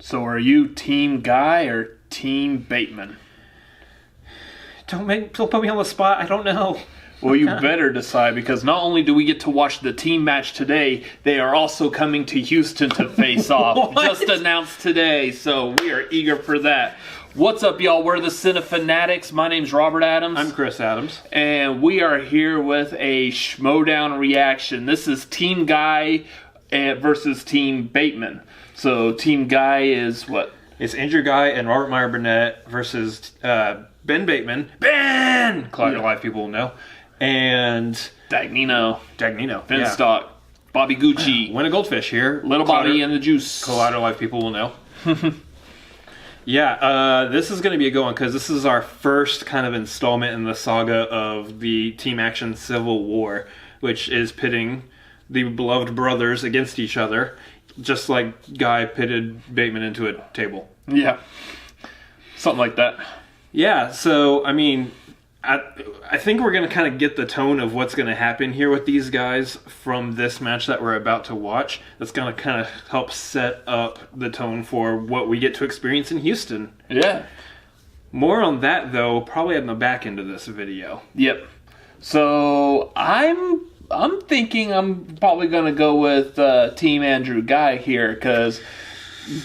So are you Team Ghai or Team Bateman? Don't put me on the spot. I don't know. Well, you better decide, because not only do we get to watch the team match today, they are also coming to Houston to face off. Just announced today, so we are eager for that. What's up, y'all? We're the Cinefanatics. My name's Robert Adams. I'm Chris Adams. And we are here with a Schmoedown reaction. This is Team Ghai versus Team Bateman. So Team Ghai is what? It's Andrew Ghai and Robert Meyer Burnett versus Ben Bateman. Ben! Cloud Life people will know. And Dagnino. Finstock. Bobby Gucci. Win a goldfish here. Little Bobby and the Juice. Collider Life people will know. Yeah, this is going to be a good one because this is our first kind of installment in the saga of the Team Action Civil War, which is pitting the beloved brothers against each other, just like Ghai pitted Bateman into a table. Yeah. Something like that. Yeah, so, I mean, I think we're going to kind of get the tone of what's going to happen here with these guys from this match that we're about to watch. That's going to kind of help set up the tone for what we get to experience in Houston. Yeah. More on that, though, probably at the back end of this video. Yep. So, I'm thinking I'm probably going to go with Team Andrew Ghai here, because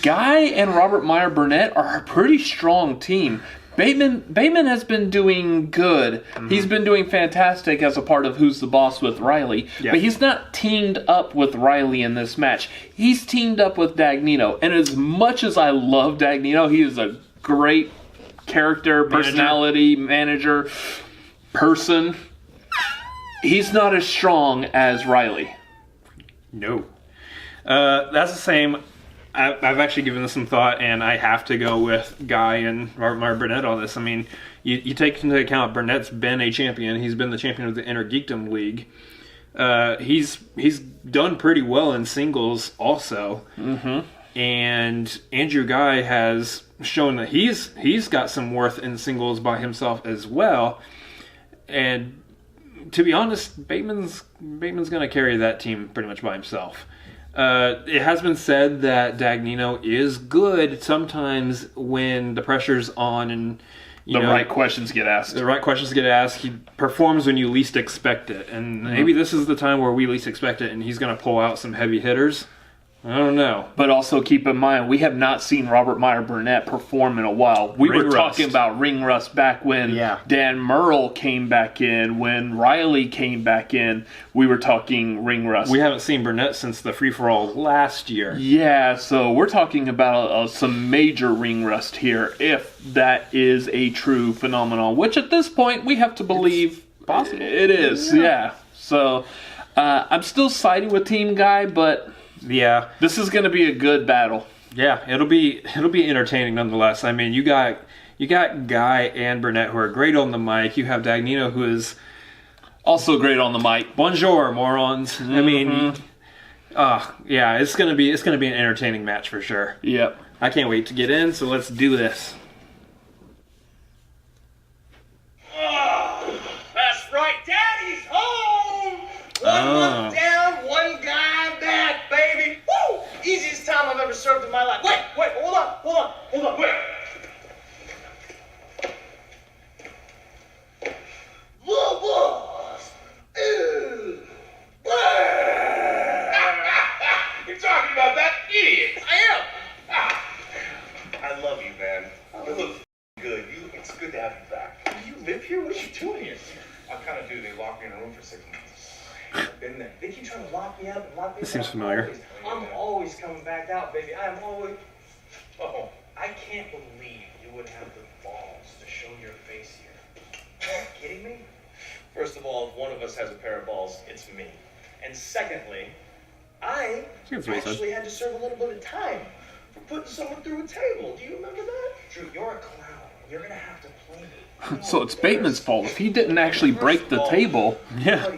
Ghai and Robert Meyer Burnett are a pretty strong team. Bateman has been doing good. Mm-hmm. He's been doing fantastic as a part of Who's the Boss with Riley. Yeah. But he's not teamed up with Riley in this match. He's teamed up with Dagnino. And as much as I love Dagnino, he is a great character, personality, manager, person. He's not as strong as Riley. No. That's the same. I've actually given this some thought, and I have to go with Ghai and Robert Meyer Burnett on this. I mean, you take into account Burnett's been a champion. He's been the champion of the Inner Geekdom League. He's done pretty well in singles also. Mm-hmm. And Andrew Ghai has shown that he's got some worth in singles by himself as well. And to be honest, Bateman's going to carry that team pretty much by himself. It has been said that Dagnino is good sometimes when the pressure's on and the right questions get asked. The right questions get asked. He performs when you least expect it. And maybe this is the time where we least expect it and he's going to pull out some heavy hitters. I don't know. But also keep in mind, we have not seen Robert Meyer Burnett perform in a while. We were talking about ring rust back when Dan Murrell came back in, when Riley came back in. We were talking ring rust. We haven't seen Burnett since the free-for-all last year. Yeah, so we're talking about some major ring rust here, if that is a true phenomenon, which at this point we have to believe possible. It is, yeah. So I'm still siding with Team Ghai, but yeah, this is going to be a good battle. Yeah, it'll be entertaining nonetheless. I mean, you got Ghai and Burnett who are great on the mic. You have Dagnino who is also great on the mic. Bonjour, morons. Mm-hmm. I mean, yeah, it's gonna be an entertaining match for sure. Yep. I can't wait to get in. So let's do this. Oh, that's right, Daddy's home. One look down, one guy back, baby. Woo! Easiest time I've ever served in my life. Wait, hold on, wait. Boss. You're talking about that idiot. I am. I love you, man. You look good. It's good to have you back. Do you live here? What are you doing here? I kind of do. They locked me in a room for 6 months. I've been there. They keep trying to lock me up and lock me up. This seems familiar. I'm always coming back out, baby. I'm always... Oh, I can't believe you would have the balls to show your face here. Are you kidding me? First of all, if one of us has a pair of balls, it's me. And secondly, I actually had to serve a little bit of time for putting someone through a table. Do you remember that? Drew, you're a clown. You're going to have to play me. So it's Bateman's fault. If he didn't actually break the table,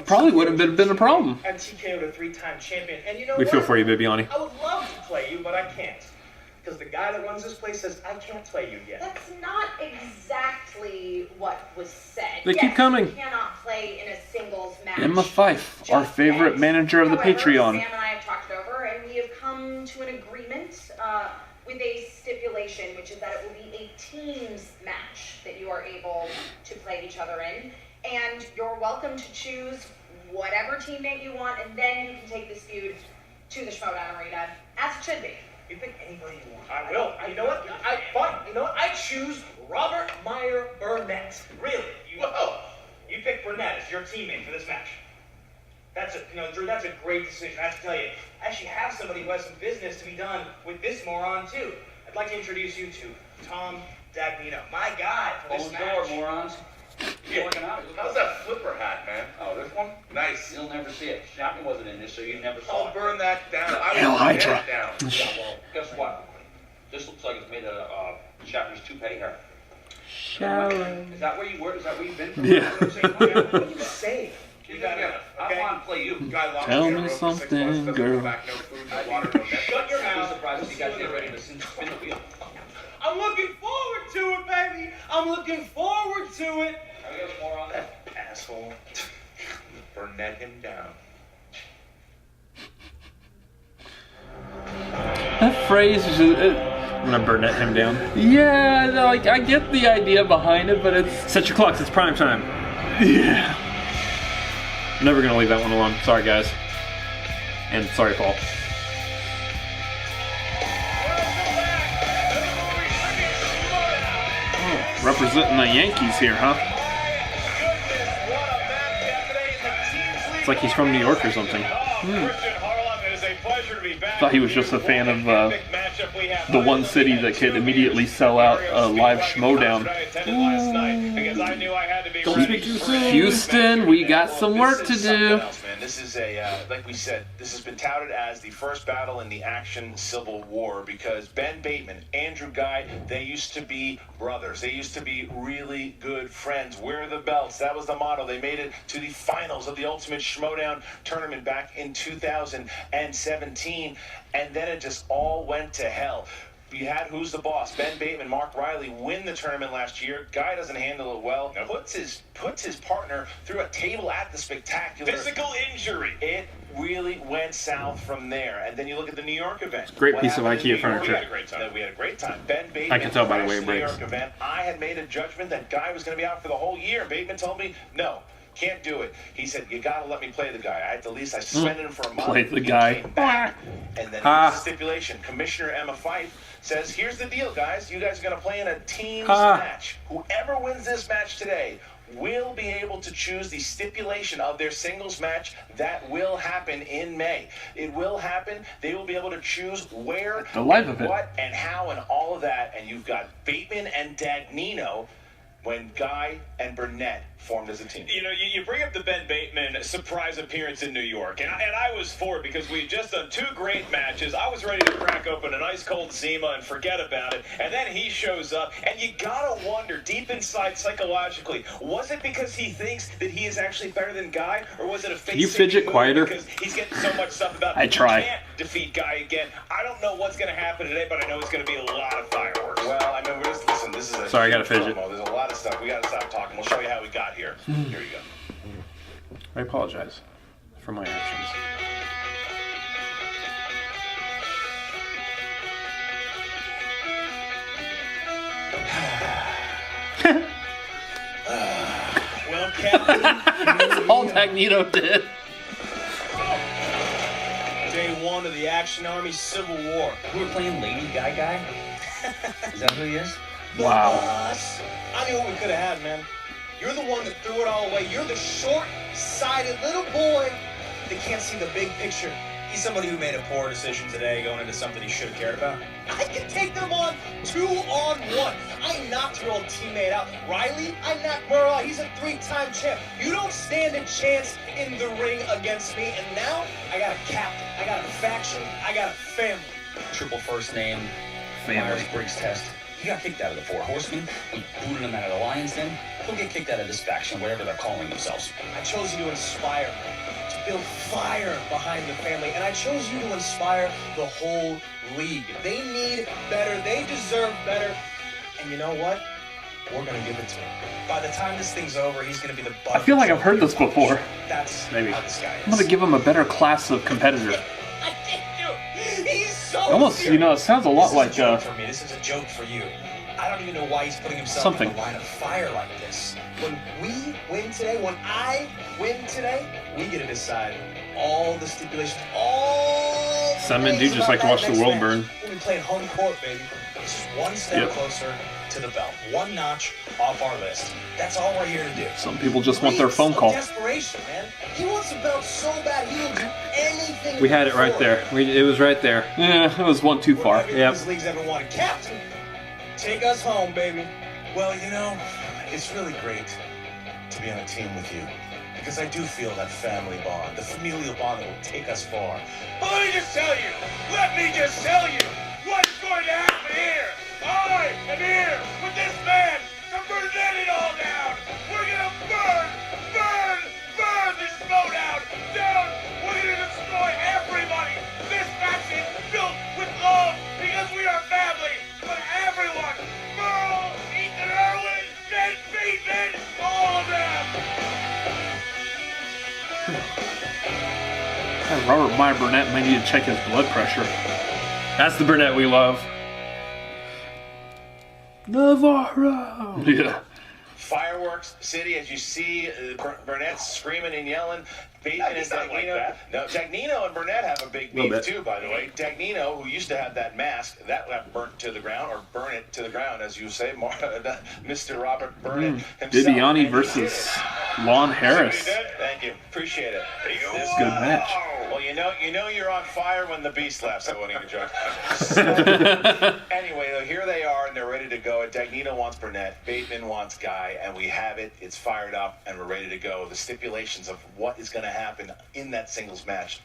probably wouldn't have been a problem. I'm TKO'd a 3-time champion, and you know we what? feel for you, Bibiani. I would love to play you, but I can't. Because the guy that runs this place says I can't play you yet. That's not exactly what was said. They keep coming. You cannot play in a singles match. Emma Fife, our favorite manager of the Patreon. Sam and I have talked it over, and we have come to an agreement with a stipulation, which is that it will be a teams match that you are able to play each other in. And you're welcome to choose whatever teammate you want, and then you can take this feud to the Schmoedown arena, as it should be. You pick anybody you want. I will. You know what? Fine. You know what? I choose Robert Meyer Burnett. Really? Whoa. You pick Burnett as your teammate for this match. Drew, that's a great decision. I have to tell you, I actually have somebody who has some business to be done with this moron too. I'd like to introduce you to Tom Dagnino, my guy for this match. Door, morons. Yeah. How's that flipper hat, man? Oh, this one? Nice. You'll never see it. Shotgun wasn't in this, so you never saw I'll it. burn that down. I Hell, will Hydra. burn it down. Yeah, well, guess what? This looks like it's made out of Shatner's toupee hair. Shallow. Is that where you were? Is that where you've been? Yeah. What are you saying? You gotta get it. I want to play you. Guy locked Tell in a me room for 6 something, months, doesn't girl. come back, no food, no water, no Netflix. Shut your I'd be mouth. surprised if you guys get ready to spin the wheel. I'm looking forward to it, baby. I'm looking forward to it. Adios, moron. Asshole. Burnett him down. That phrase is just, I'm gonna Burnett him down. yeah, like I get the idea behind it, but it's Set your clocks. It's prime time. yeah. I'm never gonna leave that one alone. Sorry, guys. And sorry, Paul. Oh, representing the Yankees here, huh? It's like he's from New York or something. Thought he was just a fan of the one city that could immediately sell out a live Schmoedown. Don't speak too soon. Houston, we got some work to do. This is like we said, this has been touted as the first battle in the action Civil War because Ben Bateman, Andrew Ghai, they used to be brothers. They used to be really good friends. Wear the belts. That was the motto. They made it to the finals of the Ultimate Schmoedown tournament back in 2017, and then it just all went to hell. We had Who's the Boss, Ben Bateman, Mark Riley win the tournament last year. Guy doesn't handle it well. Puts his partner through a table at the Spectacular. Physical injury. It really went south from there. And then you look at the New York event. Great What piece of happened in IKEA New York? furniture. We had a great time. We had a great time. Ben Bateman. I can tell by the way it crashed the New breaks. York event. I had made a judgment that Guy was going to be out for the whole year. Bateman told me, no. Can't do it. He said, you got to let me play the guy. I had to, at least I suspended him for a month. Play the He guy. came back. And then here's the stipulation. Commissioner Emma Fife says, here's the deal, guys. You guys are going to play in a teams match. Whoever wins this match today will be able to choose the stipulation of their singles match that will happen in May. It will happen. They will be able to choose where, The live event. what, and how, and all of that. And you've got Bateman and Dagnino when Ghai and Burnett formed as a team. You know, you bring up the Ben Bateman surprise appearance in New York, and I was for it because we had just done 2 great matches. I was ready to crack open an ice cold Zima and forget about it, and then he shows up, and you gotta wonder deep inside psychologically, was it because he thinks that he is actually better than Ghai, or was it a face? you fidget quieter? Because he's getting so much stuff about I try. he can't defeat Ghai again. I don't know what's going to happen today, but I know it's going to be a lot of fireworks. Well, I mean, listen, this is a Sorry, I gotta fidget. promo. There's a lot of stuff. We gotta stop talking. We'll show you how we got here. Here you go. I apologize for my actions. Well, Captain, That's all Dagnino did. day 1 of the Action Army Civil War. We were playing Lady Guy. Is that who he is? Wow. Boss. I knew what we could have had, man. You're the one that threw it all away. You're the short-sighted little boy that can't see the big picture. He's somebody who made a poor decision today going into something he should have cared about. I can take them on 2-on-1. I knocked your old teammate out. Riley, I knocked Merle out. He's a 3-time champ. You don't stand a chance in the ring against me. And now I got a captain. I got a faction. I got a family. Triple first name. Family. Myers-Briggs test. He got kicked out of the Four Horsemen. We booted him out of the Lion's Den. He'll get kicked out of this faction, whatever they're calling themselves. I chose you to inspire, to build fire behind the family, and I chose you to inspire the whole league. They need better. They deserve better. And you know what? We're going to give it to him. By the time this thing's over, he's going to be the butt. I feel like I've heard this before. That's Maybe. how this guy is. I'm gonna give him a better class of competitor. I can't do it. He's so Almost, you know, it sounds a lot like This is a joke for me. This is a joke for you. I don't even know why he's putting himself Something. in the line of fire like this. When we win today, when I win today, we get to decide all the stipulations, all the Some men do things just about like to that watch the next world match. burn. We'll be playing home court, baby. It's just one step Yep. closer to the belt. One notch off our list. That's all we're here to do. Some people just want their Weeks phone of call. Desperation, man. He wants the belt so bad he will do anything. We had it right for there. It was right there. Yeah, it was one too far. Whatever Yep. this league's ever wanted. Captain, take us home, baby. Well, you know, it's really great to be on a team with you. Because I do feel that family bond, the familial bond that will take us far. But let me just tell you what's going to happen here. I am here with this man to burn it all down. We're going to burn the Schmoedown down. We're going to destroy everybody. This match is built with love because we are family. But everyone, Merle, Ethan Irwin, Ben Bateman, all of them. Robert Meyer Burnett may need to check his blood pressure. That's the Burnett we love. Navarro! Yeah. Fireworks City, as you see, Burnett screaming and yelling. Bateman and he's not like Dagnino. that. No, Dagnino and Burnett have a big Little beef bit. too, by the way. Dagnino, who used to have that mask, that got burnt to the ground, or burn it to the ground, as you say, Mr. Robert Burnett himself. Bibiani And he versus did Lon Harris. it. Thank you, appreciate it. This Good match. Well, you know you're on fire when the beast laughs. I won't even joke. Anyway, though, here they are, and they're ready to go. Dagnino wants Burnett, Bateman wants Ghai, and we have it. It's fired up, and we're ready to go. The stipulations of what is going to happen in that singles match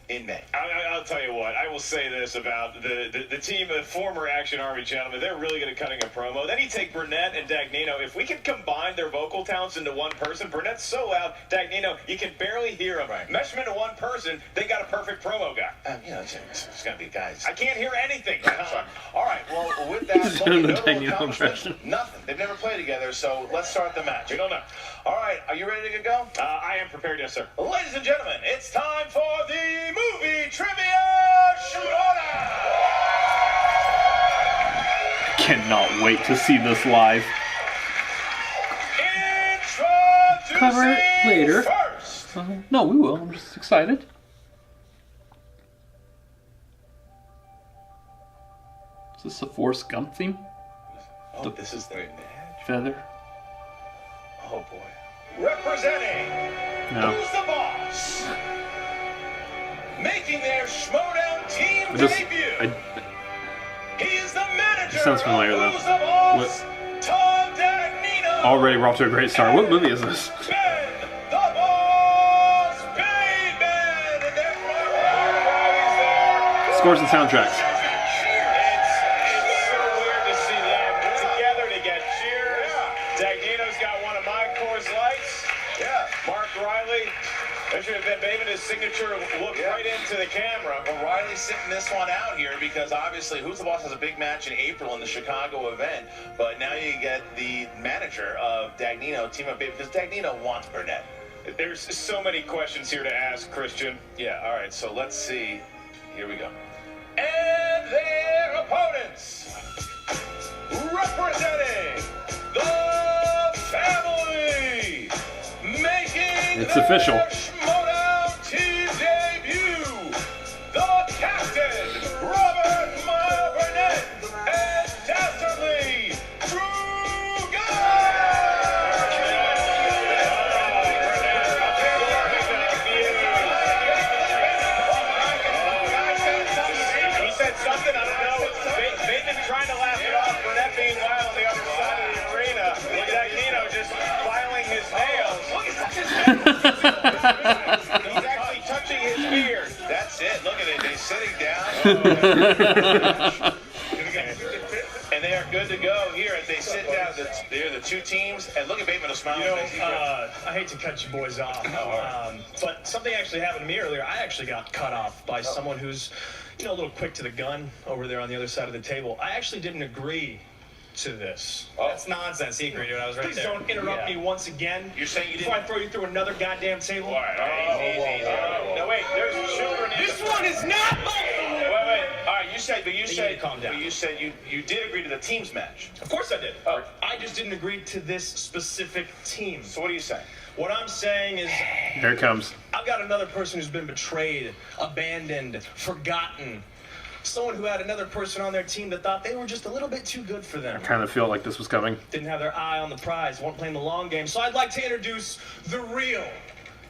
in May. I'll tell you what, I will say this about the team, the former Action Army gentlemen, they're really good at cutting a promo. Then you take Burnett and Dagnino. If we could combine their vocal talents into one person, Burnett's so loud, Dagnino, you can barely hear him. Right. Mesh them into one person, they got a perfect promo guy. It's going to be guys. I can't hear anything. All right, well, with that, He's look, doing the notable Dagnino accomplishments, impression. nothing. They've never played together, so let's start the match. We don't know. All right, are you ready to go? I am prepared, yes, sir. Ladies and gentlemen, it's time for the movie trivia showdown. Cannot wait to see this live. Introducing Cover it later. first. No, we will. I'm just excited. Is this a Forrest Gump theme? Oh, this is the Feather? Oh boy. Representing No. Who's the Boss? Making their Schmoedown team I just- debut. He is the manager. It sounds familiar, of though. Who's the Boss? Tom Dagnino. Already we're off to a great start. What movie is this? Ben the Boss Bateman. And there's Mark Ryder's there. Scores and soundtracks. It's so weird to see them together to get cheers. Dagnino's got one of my Coors Lights. Yeah. Mark Riley, Bateman, his signature look right into the camera. Well, Riley's sitting this one out here because obviously Who's the Boss has a big match in April in the Chicago event, but now you get the manager of Dagnino, team up, because Dagnino wants Burnett. There's so many questions here to ask, Christian. Yeah, all right, so let's see. Here we go. And their opponents, representing the family, making It's official. their Schmoedown team debut, the captain, Robert Meyer Burnett, and Dastardly Drew He said something, I don't know. Bateman trying to laugh it off, Burnett being wild on the other side of the arena. Look at Dagnino just filing his nails. He's actually touching his beard. That's it. Look at it. They're sitting down. And they are good to go here as they sit down. They're the two teams. And look at Bateman, a smile. You know, I hate to cut you boys off, but something actually happened to me earlier. I actually got cut off by someone who's, you know, a little quick to the gun over there on the other side of the table. I actually didn't agree to this. That's nonsense. He agreed to it. I was right Please there. don't interrupt me once again. You're saying you Before I didn't. throw you through another goddamn table. All right, easy. No, wait, there's children in This one is not my Wait. All right, you you said you did agree to the teams match. Of course I did. Oh. I just didn't agree to this specific team. So what are you saying? What I'm saying is, Here it comes. I've got another person who's been betrayed, abandoned, forgotten. Someone who had another person on their team that thought they were just a little bit too good for them. I kind of feel like this was coming. Didn't have their eye on the prize, weren't playing the long game. So I'd like to introduce the real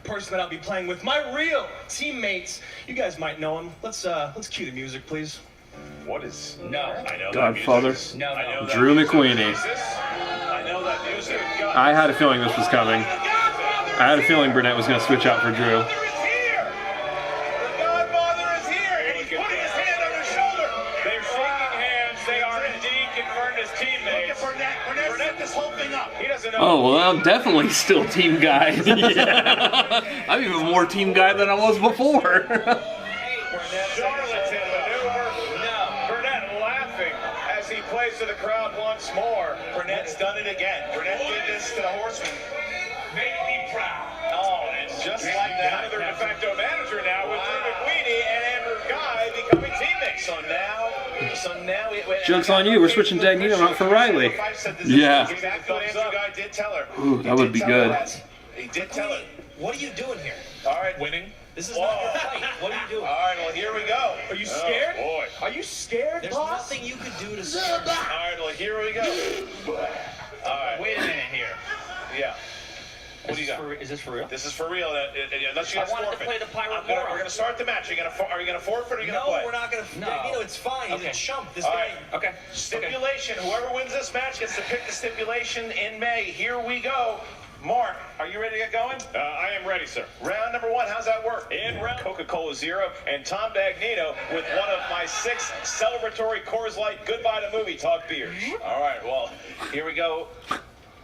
person that I'll be playing with, my real teammates. You guys might know him. Let's cue the music, please. What is? No, I know Godfather. No, I know that Drew music. McQueenie. I know that music. I had a feeling this was coming. I had a feeling Burnett was going to switch out for Drew. Oh, well, I'm definitely still team guy. Yeah. I'm even more team guy than I was before. Charlatan maneuver. Burnett laughing as he plays to the crowd once more. Burnett's done it again. Burnett did this to the Horseman. Make me proud. Oh, and just like that, Another de facto manager now with Drew McQueenie and Andrew Ghai becoming teammates. So now Joke's on you. We're switching Dagnino out for Riley. Yeah. Exactly what Andrew Ghai did tell her. Ooh, that would be good. He did tell her. What are you doing here? All right. Winning. This is not your fight. What are you doing? All right, well, here we go. Are you scared? Oh, boy. Are you scared, There's boss? nothing you could do to All stop that. right, well, here we go. All right. Wait a minute here. Yeah. What do you got? Is this for real? This is for real. Unless you I guys wanted to forfeit. play the pirate We're war. going to start the match. Are you going to forfeit or are you going to play? No, we're not going to. No. Dagnino, it's fine. He's Okay. a chump. This All guy. right. Okay. Stipulation. Whoever wins this match gets to pick the stipulation in May. Here we go. Mark, are you ready to get going? I am ready, sir. Round number one. How's that work? In round Coca-Cola Zero and Tom Dagnino with one of my 6 celebratory Coors Light Goodbye to Movie Talk beers. All right. Well, here we go.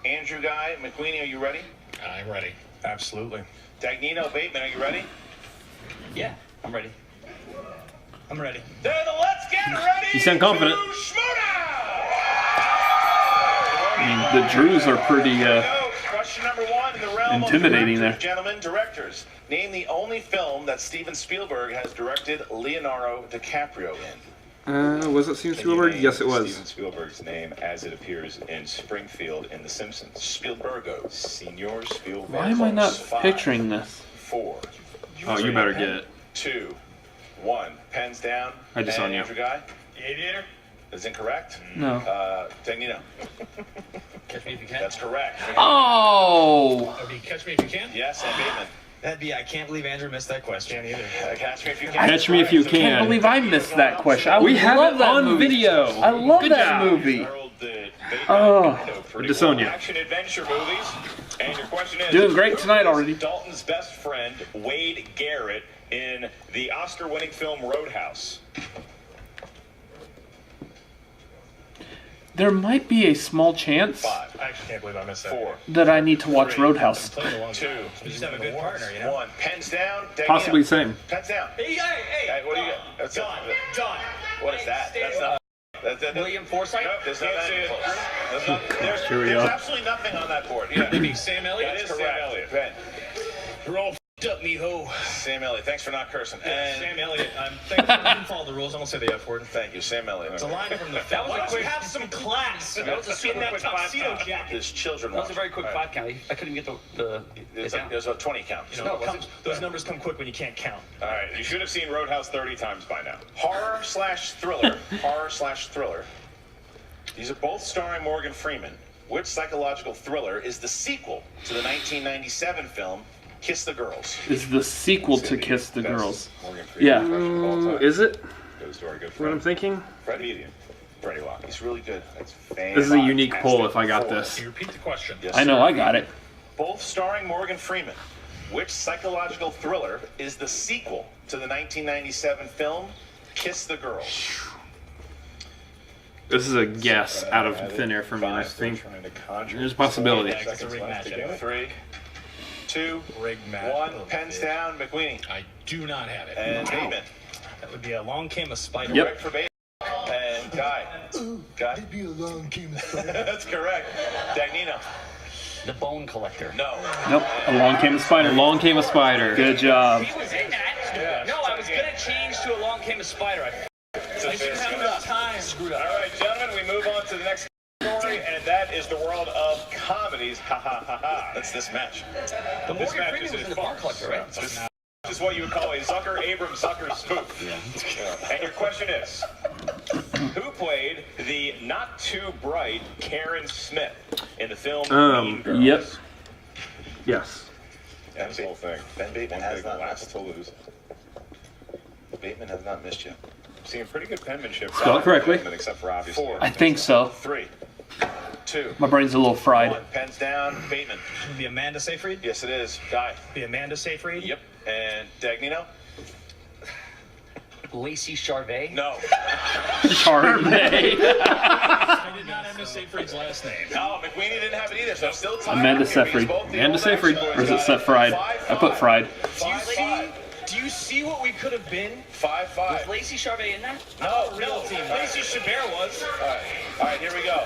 Andrew Ghai, McQueenie, are you ready? I'm ready. Absolutely. Dagnino, Bateman, are you ready? Yeah, I'm ready. I'm ready. Then let's get ready. You sound confident. To Schmoedown. I mean, the Drews are pretty, Question number one in the realm intimidating of there. directors. Gentlemen, directors. Name the only film that Steven Spielberg has directed Leonardo DiCaprio in. Was it Steven Spielberg? Yes, it was. Steven Spielberg's name as it appears in Springfield in The Simpsons. Spielbergo. Senor Spielberg. why am I not 5, picturing this? 4, Oh, you better get it. 2, 1. Pens down. I just And on you. Andrew Ghai Aviator. is incorrect. No. Dagnino. Catch me if you can. That's correct. Oh! Catch me if you can. Yes, and Bateman. That'd be. I can't believe Andrew missed that question either. Catch me if you can. Catch me if you I can't can. believe I missed that question. I We have love it that on movie. video. I love Good that job. movie. Harold, Bateman, Oh. you know pretty Disown well. you. Action adventure movies. And your question is, Doing great who tonight is already. Dalton's best friend, Wade Garrett, in the Oscar-winning film Roadhouse. There might be a small chance 5, I actually can't believe I missed that. 4, that I need to watch Roadhouse. 2, You just have a good partner, you know. 1. Pens down. Dagnino. Possibly the same. Pens down. Hey, Hey, what do you got? That's John. it. John. What is that? That's not. William Forsythe? Nope, there's not Can't that see it. close. There's, not, there's, Here we there's go. absolutely nothing on that board. Yeah. Sam Elliott? That is Sam correct. Elliott. Ben. You're all f***ed up, mijo. Sam Elliott. Thanks for not cursing. And Sam Elliott. Thank you. You follow the rules. I won't say the F word. thank you, Sam Elliott. It's a line from the film. was Why a don't you quick- have some class? That was a super in that quick tuxedo 5 jacket. There's children That was a watching. very quick All 5 count. I couldn't even get the There's a 20 count. You know, those numbers come quick when you can't count. All right, you should have seen Roadhouse 30 times by now. Horror/thriller. Horror/thriller. These are both starring Morgan Freeman. Which psychological thriller is the sequel to the 1997 film Kiss the Girls? Is the sequel to Kiss the Best Girls. Morgan Freeman Yeah. impression of all time. Is it? Goes to our good What I'm friend, thinking? Fred Median. Freddie Lock. He's really good. That's fantastic. This is a unique poll if I got this. Repeat the question. Yes, I know, sir. I got it. Both starring Morgan Freeman. Which psychological thriller is the sequel to the 1997 film Kiss the Girls? This is a guess out of thin air for me. I think there's a possibility. It's a rig match anyway. 3, 2, Rig match. 1. Pens down. McQueenie. I do not have it. And Bateman. That would be a long came a spider. Yep. Correct for Bateman. And Ghai. Ghai? Be a long game of That's correct. Dagnino. The Bone Collector. No. Nope. Along came a spider. Along came a spider. Good job. He was in that. No, I was gonna change to Along Came a Spider. Screwed All up. right, gentlemen, we move on to the next category, and that is the world of comedies. Ha ha ha ha. That's this match. The This Morgan match Freeman is was a in the Bone farce. Collector, right? This is what you would call a Zucker Abrams Zucker spoof. Yeah. And your question is, who played the not too bright Karen Smith in the film Mean Girls? Yep. Yes. That's the whole thing. Ben Bateman One has big not laugh missed. to lose. Bateman has not missed you. Seeing pretty good penmanship. Spell it correctly. Except for obviously. 4, I think so. 3, 2, My brain's a little fried. 1. Pens down. Bateman. Be Amanda Seyfried? Yes, it is. Guy. Be Amanda Seyfried? Yep. And Dagnino? Lacey Charvet. No. Chardonnay. I did not have Miss Seyfried's last name. No, McWeeny didn't have it either, so still tied. Amanda Here, because Seyfried. both the Amanda old Seyfried. X-Boys Or is it got Seth Fried? 5-5. I put fried. Do you see what we could have been? 5-5. Lacey Charvet in that? No, Lacey Chabert was. All right, here we go.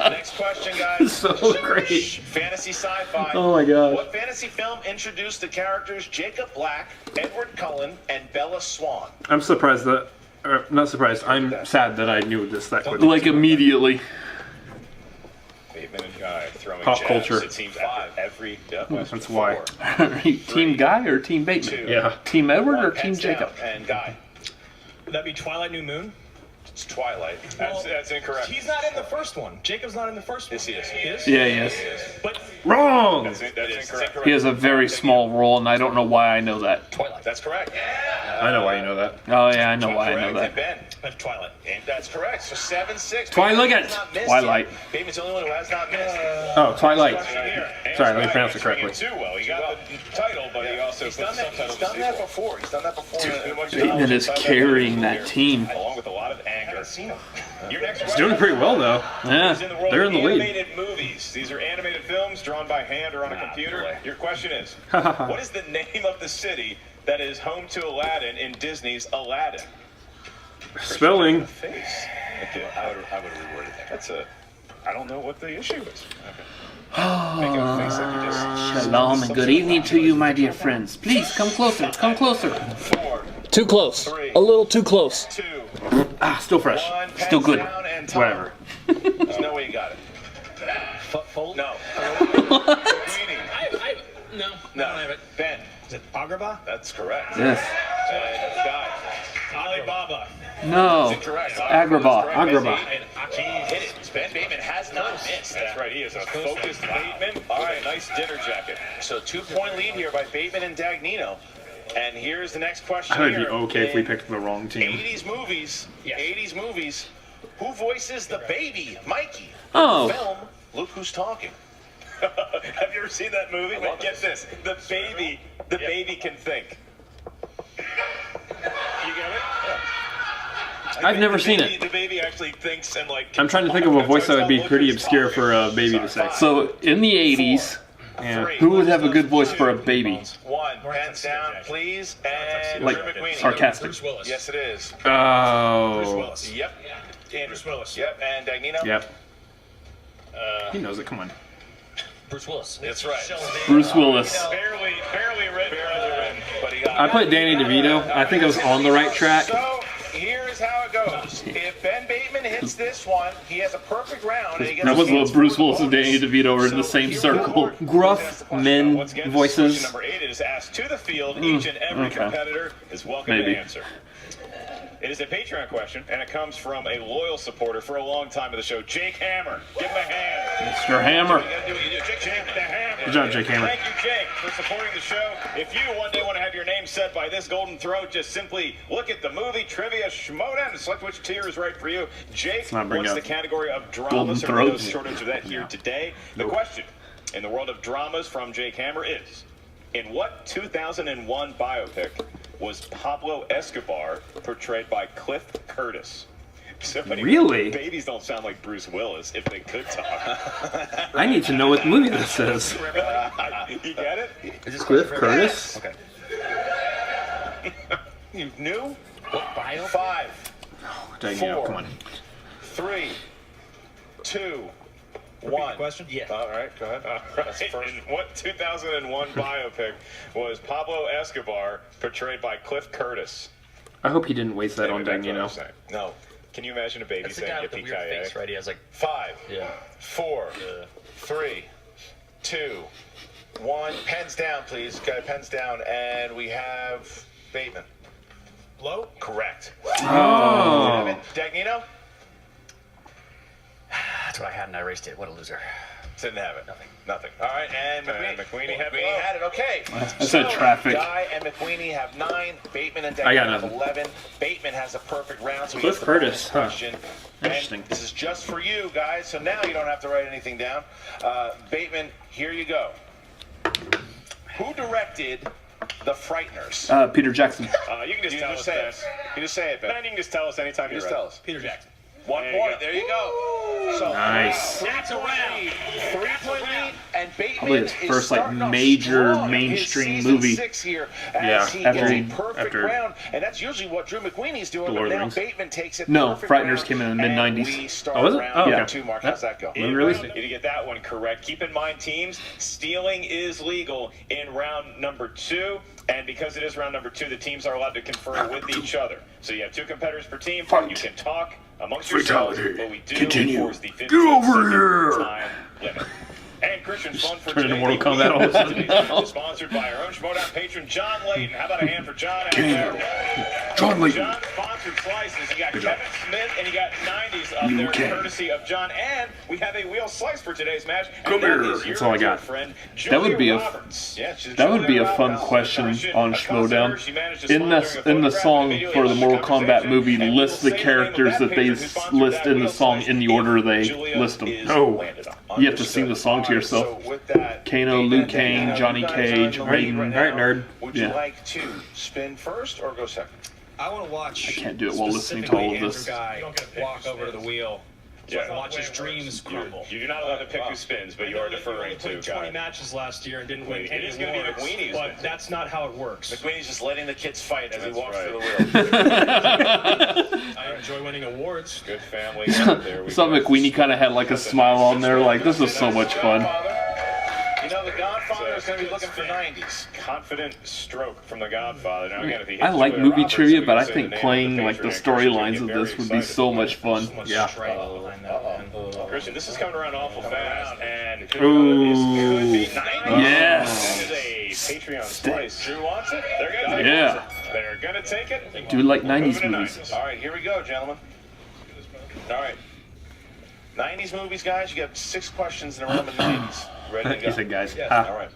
Next question, guys. So great. Fantasy sci-fi. Oh my gosh. What fantasy film introduced the characters Jacob Black, Edward Cullen, and Bella Swan? I'm surprised that, or not surprised. I'm sad that I knew this that quickly. Like immediately. Bateman and Guy throwing Pop jabs, culture. it seems, after every question. That's why. Team Guy or Team Bateman? Yeah. Team Edward or One, Team pens down. Jacob? And Guy. Would that be Twilight New Moon? It's Twilight. That's incorrect. He's not in the first one. Jacob's not in the first one. Yes, he is. He is? Yeah, he is. But Wrong! That's incorrect. He has a very small role, and I don't know why I know that. Twilight. That's correct. I know why you know that. Oh yeah, I know why I know Correct. And that. Ben. that's Twilight. And that's correct. So 7-6. Twilight. Bateman has not missed Twilight. yet. Bateman's the only one who has not missed. Oh, Twilight. Question here. Sorry, let me Guy pronounce it didn't swing correctly. Too well. He got the title, but he also He's put done the that. subtitle He's done that sequel. before. He's done that before. Too much Bateman knowledge is inside that carrying movie that team. along with a lot of anger. I've seen him. Your next He's question doing pretty well, though. Yeah. is in the world They're of in the lead. animated movies. These are animated films drawn by hand or on a computer. boy. Your question is, what is the name of the city that is home to Aladdin in Disney's Aladdin? Spelling. Face. Okay, I would have reworded that. That's a. I don't know what the issue is. Okay. Making a face like you just. Shalom and good evening to you, my dear friends. Please come closer. Come closer. 4, Too close. 3, A little too close. 2, Ah, still fresh. 1. Still good. Down and time. Whatever. There's no way you got it. Fold? No. Queenie. No. No. I don't have it. Ben. Is it Agrabah? That's correct. Yes. And Guy. Alibaba. No. Incorrect. Agrabah. Agrabah. And Aki. Hit it. Ben Bateman has not missed. That's right. He is a focused Bateman. All right, nice dinner jacket. So 2-point lead here by Bateman and Dagnino. And here's the next question. I would be here. okay if we In picked the wrong team. 80s movies. Yes. 80s movies. Who voices the baby, Mikey? Oh. Film. Look Who's Talking. Have you ever seen that movie? love Get this. The baby can think. You get it? I've never seen The it. baby actually thinks and like. I'm trying to think of a voice that would be pretty obscure for a baby to say. So in the 80s, Yeah. who would have a good voice for a baby? 1. Hands down, please. And Like Drew McWeeny. sarcastic. Bruce Willis. Yes, it is. Bruce Oh. Willis. Yep. Bruce Willis. Yep. And Dagnino. Yep. He knows it. Come on. Bruce Willis. That's right. Bruce Willis. Barely written. But he got I put Danny DeVito. I think I was on the right track. So here's how it goes. If Ben Bateman hits this one, he has a perfect round. And he gets That was a chance what Bruce for the Willis and bonus. Danny DeVito were in the So same here we circle. go. Gruff men Once again, voices. Question number 8 is asked to the field. Each and every okay. competitor is welcome Maybe. to answer. It is a Patreon question, and it comes from a loyal supporter for a long time of the show, Jake Hammer. Give him a hand. Mr. Hammer. You gotta do what you do. Jake the Hammer. Good job, Jake Hammer. Thank you, Jake, for supporting the show. If you one day want to have your name said by this golden throat, just simply look at the movie trivia Schmoedown and select which tier is right for you. Jake not bring wants up the category of golden dramas. There will be no throat. shortage of that here today. The question in the world of dramas from Jake Hammer is, in what 2001 biopic was Pablo Escobar portrayed by Cliff Curtis? So many Really? babies don't sound like Bruce Willis if they could talk. I need to know what movie this is. You get it? Is this Cliff question for Curtis? Okay. You knew? What bio? 5, Dang, Four. yeah, come on. 3, 2, Repeat the 1. question? Yeah. All right, go ahead. That's the first. In what 2001 biopic was Pablo Escobar portrayed by Cliff Curtis? I hope he didn't waste that on Maybe that's what Dagnino. I'm saying. No. Can you imagine a baby That's the saying guy with the weird yippee-ki-yay? face, right? He has like 5, yeah. 4, 3, 2, 1. Pens down, please. Got pens down, and we have Bateman. Low? Correct. Oh. Dagnino? That's what I had and I erased it. What a loser. Didn't have it. Nothing. All right, and McQueenie had it. Okay. I said traffic. Guy and McQueenie have 9. Bateman and I got Dagnino have nothing. 11. Bateman has a perfect round, so he Cliff gets the Curtis, bonus huh. question. Interesting. And this is just for you guys, so now you don't have to write anything down. Bateman, here you go. Who directed The Frighteners? Peter Jackson. You can just tell us that. You can just say it, Ben. Then you can just tell us anytime You you're just ready. tell us. Peter Jackson. 1 point. There you go. So Nice. That's a round. 3-point lead, and Bateman Probably his is first, like, starting off major strong in his mainstream season movie. 6 here Yeah, as he after gets a he- perfect after round, and that's usually what Drew McQueenie's doing. The But Lord of the now Rings. Bateman takes it. No, perfect Frighteners round, came in the and mid-90s. we start Oh, was it? round Oh, okay. number 2. Mark, how's that go? When released You it. to get that one correct. Keep in mind, teams, stealing is legal in round number 2. And because it is round number 2, the teams are allowed to confer with each other. So you have 2 competitors per team. Fight. You can talk amongst yourselves, but we do Continue. enforce the 50 Get over here. time limit. And Christian Fun for Turn into today. Mortal Kombat all of a sudden. Is sponsored by our own Schmoedown patron, John Layton. How about a hand for John out there? John Layton. John sponsored slices. You got Kevin Smith and you got 90s up You there, can. courtesy of John. And we have a wheel slice for today's match. Come and that here. is your That's all I dear got. friend, That would be Julia a- Roberts. Yeah, she's That would be Julia a fun Roberts. question on A Schmoedown. customer, she managed to In smile the during a song photographic for the video Mortal Kombat conversation, movie, and list we'll the say the name of characters that they patron who sponsored list that in the wheel song slice in the if order they Julia list them. is Oh. landed on. You have to sing the song to All right, yourself. so with that, Kano, Bateman Liu and Kang, Dagnino, Johnny you guys are Cage, in the lead Raiden. right All right, now. nerd. Would you Yeah. like to spin first or go second? I want to watch. I can't do it while listening to all of this. Guy walk over to the wheel. So I can watch his dreams crumble. You're not allowed to pick who spins, but you are deferring He to played 20 Guy. matches last year and didn't win It any is gonna be awards, McQueenie's but next. that's not how it works. McQueenie's just letting the kids fight as he That's walks right. through the wheel. I enjoy winning awards. Good family. There we Some go. McQueenie kind of had like a smile on there, like this is so much fun. You know, the Godfather is going to be looking for 90s. Confident stroke from the Godfather. Now, again, if he hits I like Julia movie Roberts, trivia, we but can I say think name of playing like the patron, and Christian storylines can of get this very would be excited. so much fun. Yeah. Christian, this is coming around awful fast, and it could Ooh. be 90. Yes. That is a Patreon slice. Drew wants it. They're gonna take Yeah. it. They're gonna take it. Do like We're 90s moving to movies. 90s. All right, here we go, gentlemen. All right. 90s movies, guys. You got 6 questions in a row in the 90s. Ready to go? He said, guys. All right.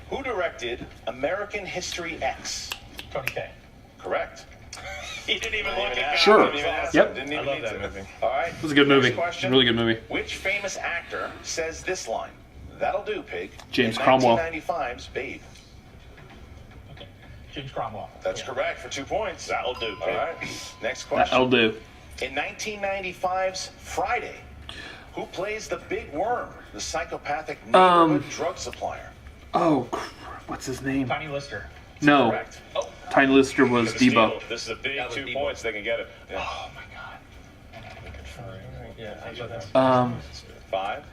Who directed American History X? Tony K. Correct. He didn't even look at Sure. Didn't even ask Yep. him. Didn't even I love need that to. movie. All right. It was a good movie. Next question. Really good movie. Which famous actor says this line? That'll do, pig. James in Cromwell. 1995's Babe. Okay. James Cromwell. That's correct for 2 points. That'll do, All pig. right. Next question. That'll do. In 1995's Friday, who plays the Big Worm, the psychopathic neighborhood drug supplier? Oh, what's his name? Tiny Lister. No, Correct. Tiny Lister was This is Debo. This is a big That was 2 Debo. points. They can get it. Yeah. Oh my god. Yeah, I love that. 5,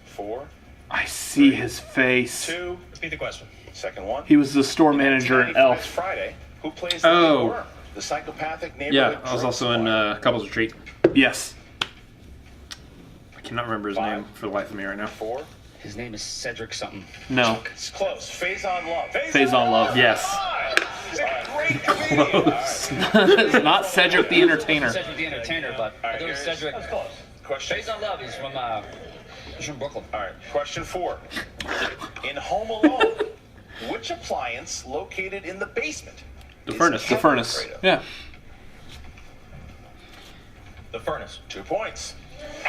4, I see his face. 2, Repeat the question. second one. He was the store manager in 1995's Elf. Friday, who plays the Oh. Big Worm, the psychopathic Yeah, neighborhood I was drug also in supplier? Couples Retreat. Yes. I cannot remember his name for the life of me right now. 4. His name is Cedric something. No. It's close. Phase on Love. Phase on Love. Yes. He's a great comedian. All right. It's not Cedric the Entertainer. Cedric the Entertainer, but I thought it was Cedric. Question. Based on Love, he's from Brooklyn. All right. Question 4. In Home Alone, which appliance located in the basement? The is furnace. The kept furnace. afraid of? Yeah. The Furnace. 2 points.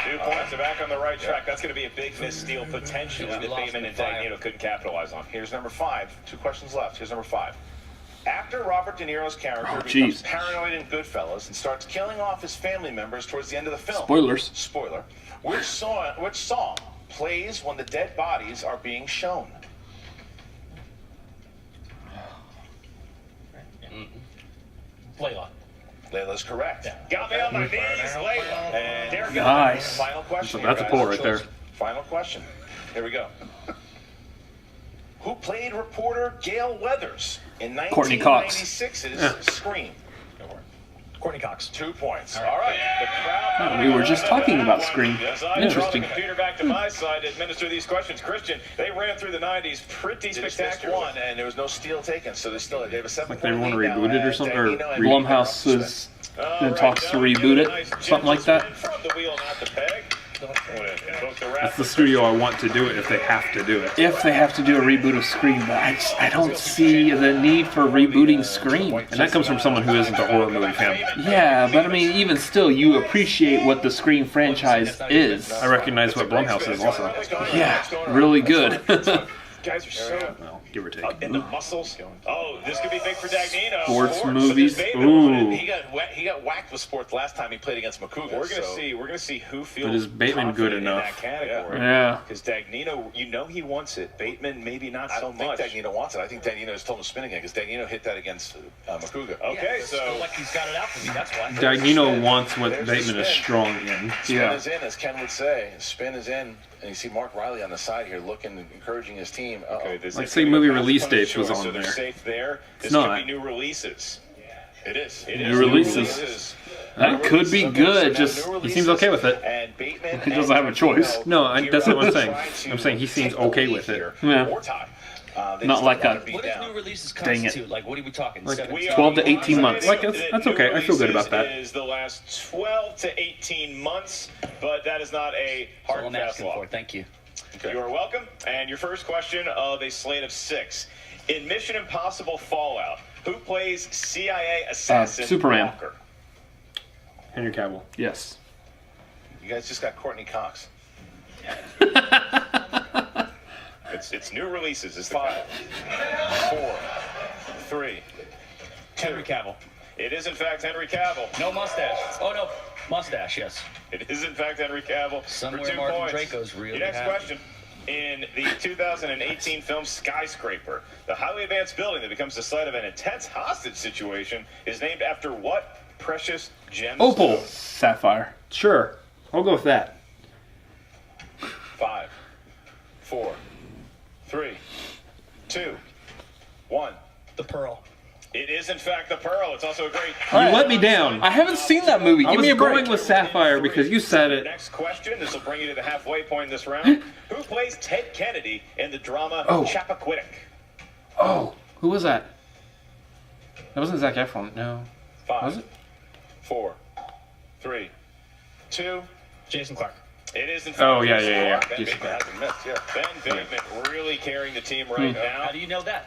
2 points. They're back on the right track. That's going to be a big missteal potentially Yeah, we that lost Bateman in and 5. Dagnino couldn't capitalize on. Here's number 5. 2 questions left. Here's number 5. After Robert De Niro's character Oh, becomes jeez. paranoid in Goodfellas and starts killing off his family members towards the end of the film. Spoilers. Spoiler. Which song plays when the dead bodies are being shown? Layla. Layla's correct. Got me on my knees, Layla. And there we go. Nice. Final question. That's a here, pull guys. right there. Final question. Here we go. Who played reporter Gail Weathers in Courtney Cox. 1996's Scream? Courtney Cox. 2 points. All right. The crowd. We were just talking about Scream. Yes, I Interesting. brought the computer back to my side to administer these questions. Christian, they ran through the 90s pretty They just missed spectacular. one, and there was no steal taken, so they have a 7 Like they want to reboot it or something. Or Blumhouse is in talks to reboot it, something like that. From the wheel, not the peg. That's the studio I want to do it if they have to do it. If they have to do a reboot of Scream, but I don't see the need for rebooting Scream. And that comes from someone who isn't a horror movie fan. Yeah, but I mean, even still, you appreciate what the Scream franchise is. I recognize what Blumhouse is also. Yeah, really good. Guys are so Well, give or take. in the muscles. Oh, this could be big for Dagnino. Sports But movies. this Bateman won it. Ooh. He got whacked with sports last time he played against McCougar. We're gonna see who feels. But is Bateman good confident enough? in that category? Yeah. Because Dagnino, he wants it. Bateman, maybe not I so don't think much. Dagnino wants it. I think Dagnino has told him to spin again because Dagnino hit that against McCougar. Okay, so Like he's got it out for me, that's why. Dagnino wants what There's the Bateman is spin. strong in. Spin Yeah. is in, as Ken would say. Spin is in. And you see Mark Riley on the side here looking and encouraging his team. okay, this Like, is say gonna movie be a release fast punch dates was choice, on so they're there. safe there. This not. could be new releases. It is. It New is. releases. That could be good. Just He seems okay with it. And Bateman He doesn't have a choice. No, that's not what I'm saying. I'm saying he seems okay with it. Yeah. They Not just like don't a- wanna beat What does down. new releases Dang it. constitute? Like, what are we talking? Like, 17? 12 to 18 months. Like, that's okay. I feel good about that. Is the last 12 to 18 months, but that is not a That's hard all I'm and fast asking law. for. Thank you. You are welcome. And your first question of a slate of 6. In Mission Impossible Fallout, who plays CIA assassin Superman. Walker? Henry Cavill. Yes. You guys just got Courtney Cox. It's new releases. It's the 5, 4, 3. Henry Cavill. It is in fact Henry Cavill. No mustache. Oh, no. Mustache, yes. It is in fact Henry Cavill Somewhere for 2 Martin points. Draco's really Your next happy. question. In the 2018 film Skyscraper, the highly advanced building that becomes the site of an intense hostage situation is named after what precious gemstone? Opal. Sapphire. Sure. I'll go with that. 5, 4, 3, 2, 1. The Pearl. It is in fact the Pearl. It's also a great. You let me down. I haven't seen that movie. I Give was me a break. going with Sapphire because you said it. Next question. This will bring you to the halfway point in this round. Who plays Ted Kennedy in the drama Oh. Chappaquiddick? Oh, who was that? That wasn't Zac Efron. No. 5, Was it? 4, 3, 2. Jason Clark. It is in fact. Oh, yeah. Ben Yes, Bateman hasn't missed, yeah. Ben Bateman really carrying the team right now. How do you know that?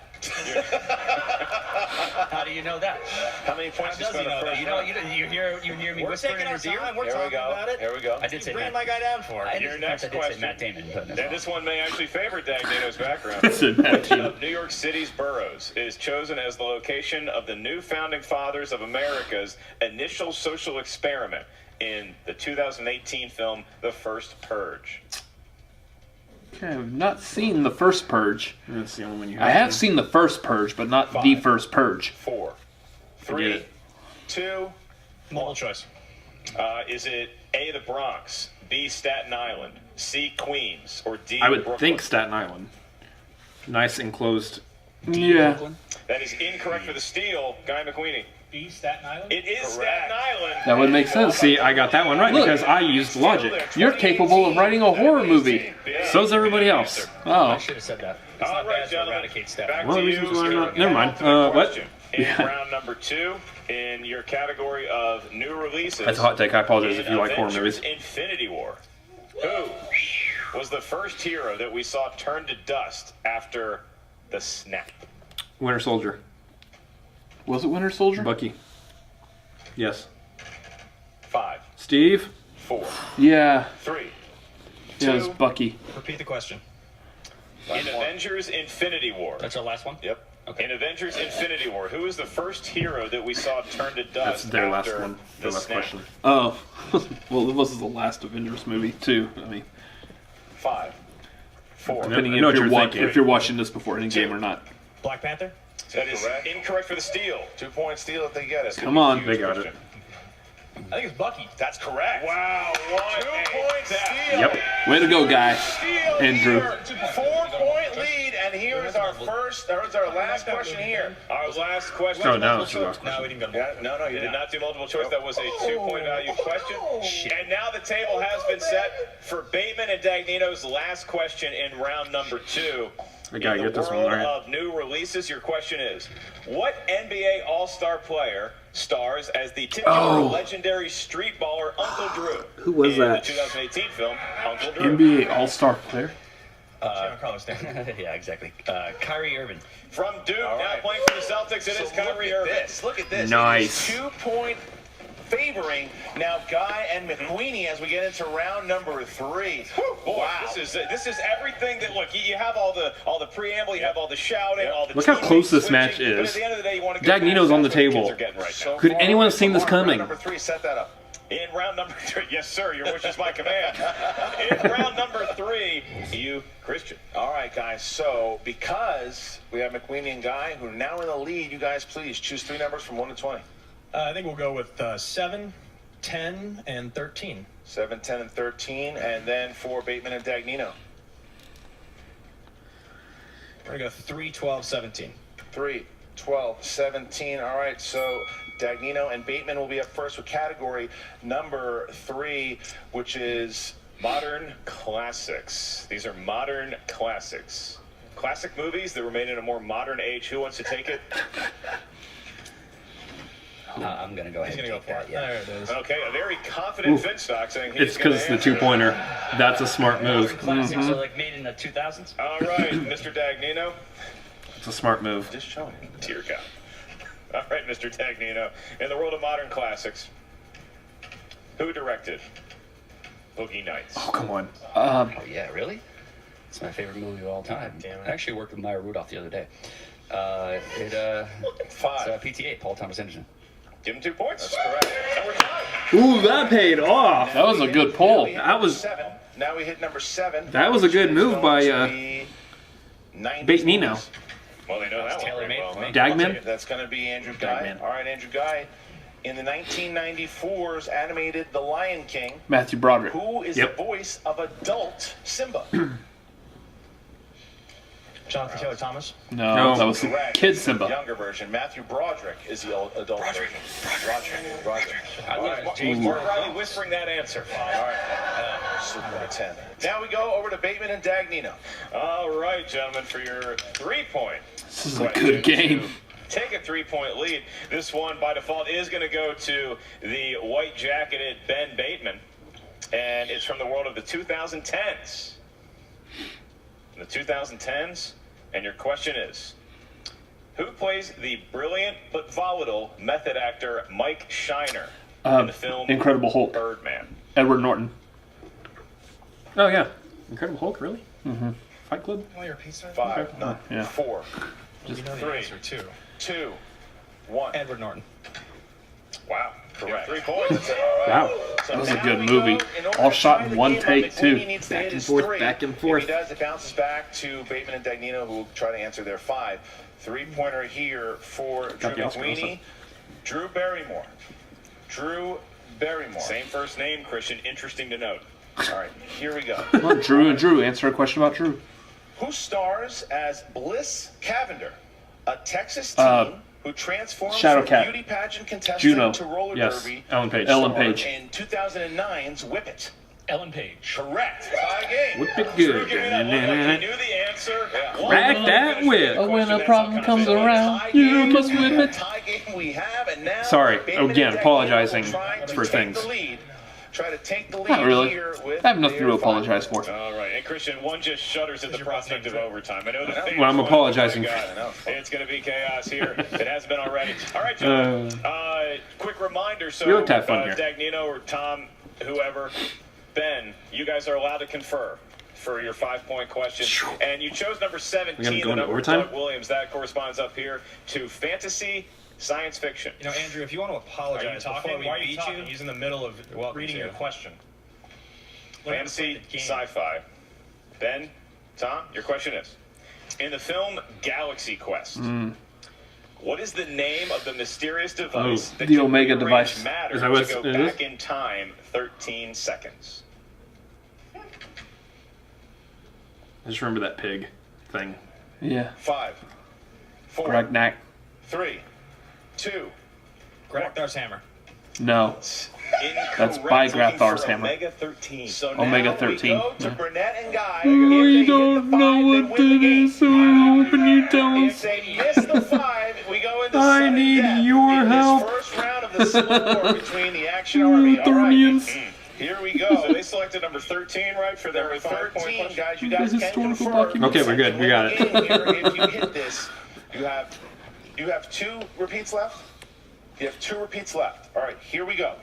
How do you know that? How many points you Does he spent on know first that? You hear me We're whispering taking in our your ear? time. We're Here we talking go. about it. Here we go. I did say Bring Matt. my guy down for it. Your I next did say question. Matt Damon. But And this one may actually favor Dagnino's background. That's it, Matt Damon. Of New York City's boroughs is chosen as the location of the new founding fathers of America's initial social experiment in the 2018 film The First Purge. Okay, I've not seen the first Purge. That's the only one you I have seen the first Purge, but not the first Purge. 4, Forget 3, it. 2. Multiple choice. Is it A, the Bronx, B, Staten Island, C, Queens, or D, I would Brooklyn? think Staten Island. Nice enclosed. Yeah. That is incorrect for the steal, Guy McQueenie. B, Staten Island? It is Staten Island. That would make sense. See, I got that one right Look. because I used logic. You're capable of writing a horror movie. So's everybody else. I Oh. should have said that. It's All not right, bad to gentlemen. eradicate stuff. Back One to of the you. reasons why I'm Your not- never mind. penultimate What? question. In round number 2, in your category of new releases. That's a hot take. I apologize if in you like horror Avengers movies. Infinity War. Who was the first hero that we saw turn to dust after the snap? Winter Soldier. Was it Winter Soldier? Bucky. Yes. 5, Steve. 4, Yeah. 3. Yeah, it was 2. Bucky. Repeat the question. In Avengers Infinity War. That's our last one? Yep. In Avengers Infinity War, who was the first hero that we saw turn to That's dust their last after one. the Their last snap? question. Oh. Well, this is the last Avengers movie, too. I mean, 5, 4. depending I know if, what you're you're thinking. if you're watching this before Endgame or not. Black Panther? That is Correct. incorrect for the steal. 2 point steal if they get it. Come on. They got it. I think it's Bucky. That's correct. Wow, what 2 a point stat. steal. Yep. Way to go, guy. Steal Andrew. here. 4 point lead, and here is was our last question here. Our last question. Oh, no, it's your last No, question. we didn't go. Yeah, no, you did not do multiple choice. That was a 2-point value question. And now the table has been set for Bateman and Dagnino's last question in round number 2. I gotta get this one In the right. world of new releases, your question is, what NBA All-Star player stars as the titular legendary street baller Uncle Drew? Who was in that? the 2018 film, Uncle Drew? NBA All-Star player. Giancarlo Stanton. Yeah, exactly. Kyrie Irving. From Duke, now playing for the Celtics, it is Kyrie Irving. Look at this. Nice. 2-point favoring now Ghai and McQueenie as we get into round number 3. Boy, Wow. this is everything that you have all the preamble, you have all the shouting, all the Look how teammates close this switching, match but is. at the end of the day, you want to go Dagnino's past on the that's what table. kids are getting right now. Could anyone have seen this coming? Number 3, set that up. In round number 3, yes sir, your wish is my command. In round number 3, you Christian. All right, guys. So because we have McQueenie and Ghai who are now in the lead, you guys please choose 3 numbers from 1 to 20. I think we'll go with 7, 10, and 13. 7, 10, and 13, and then for Bateman and Dagnino. We're gonna go 3, 12, 17. 3, 12, 17. All right, so Dagnino and Bateman will be up first with category number 3, which is Modern classics. These are modern classics. Classic movies that were made in a more modern age. Who wants to take it? I'm going to go ahead He's and gonna go take for that. it. Yeah. There it is. Okay, a very confident Finstock saying he's It's because it's the 2-pointer. That's a smart move. Classics are like made in the 2000s. All right, Mr. Dagnino. It's a smart move. just showing you. Dear God. All right, Mr. Dagnino. In the world of modern classics, who directed Boogie Nights? Oh, come on. Oh, yeah, really? It's my favorite movie of all time. Damn it. I actually worked with Maya Rudolph the other day. It's 5. PTA, Paul Thomas Anderson. Give him 2 points. That's correct. Number 5. Ooh, that paid off. That was a good pull. Now we hit That number was- 7. Now we hit number 7. That was a good which is move going by, to be 90s Bateman. movies. Well, they know that one Tailor-made pretty well, for huh? me. Dagman? That's going to be Andrew Ghai. Dagman. All right, Andrew Ghai. In the 1994's animated The Lion King, Matthew Broderick. who is Yep. the voice of adult Simba? Jonathan Taylor Thomas. No, that was the Correct. kid It's the Simba. younger version. Matthew Broderick is the adult version. Broderick. I All love right. it. James Mark Riley whispering that answer. All right. Super number 10. Now we go over to Bateman and Dagnino. All right, gentlemen, for your 3-point. This is a good game. Take a 3-point lead. This one, by default, is going to go to the white-jacketed Ben Bateman, and it's from the world of the 2010s. In the 2010s, and your question is, who plays the brilliant but volatile method actor Mike Shiner in the film Incredible Hulk. Birdman? Edward Norton. Oh, yeah. Incredible Hulk, really? Mm-hmm. Fight Club? Oh, your pizza? 5, Oh, yeah. 4, You know the 3. answer, too. 2, 1. Edward Norton. Wow. Correct. 3 points. All right. Wow. So That was a now good we movie. go, in order All to shot tie in the one game up, take, McQueenie too. needs to Back hit and his forth, 3. back and If forth. he does, it bounces back to Bateman and Dagnino, who will try to answer their 5. 3-pointer here for Drew the Oscar McQueenie. also. Drew Barrymore. Drew Barrymore. Same first name, Christian. Interesting to note. All right, here we go. Come on, Drew and Drew. Answer a question about Drew. Who stars as Bliss Cavender, a Texas teen who transforms Shadow from Cat. beauty pageant contestant Juno. to roller Yes. derby Ellen Page. Ellen star Page. in 2009's Whip It? Ellen Page. Correct. Tie game. Whip it Drew good. giving that look like he knew the answer. Crack that whip. Oh, when a problem comes around, Tie you game. must whip it. Tie game we have, and now Sorry, Bateman again, and Dagnino apologizing will try to for take things. the lead. Try to take the lead Not really. here with I have nothing to their apologize 5. for. All right, and Christian, one just shudders at the prospect of overtime. I know the fans Well, I'm want it. apologizing. Oh my God. It's going to be chaos here. It has been already. All right, gentlemen. Quick reminder. So, We like to have fun here. Dagnino or Tom, whoever, Ben, you guys are allowed to confer for your 5-point question. And you chose number 17, We gotta go the into number overtime? Doug Williams. That corresponds up here to fantasy science fiction. You know, Andrew, if you want to apologize Are you talking? before we Why are you beat talking? he's in the middle of reading your question. Fantasy, sci-fi. Ben, Tom, your question is, in the film Galaxy Quest, what is the name of the mysterious device that the can Omega rearrange device. matter Is that to what go it is? back in time 13 seconds? I just remember that pig thing. Yeah. 5, 4, Ragnak. 3, 2. Grathar's hammer. No. That's by Grathar's hammer. Omega 13. So Omega now 13. we go to Burnett and Guy. We don't know what it is, so open you tell If us. they miss the 5, we go into I sudden need death your in help. this first round of the Civil War between the Action Army. All right. Thornians. Here we go. So they selected number 13, right, for their Number 13, 5-point guys. You The guys can historical confirm. documents. Okay, we're good. We got it. If you hit this, you have 2 repeats left. You have 2 repeats left. All right, here we go.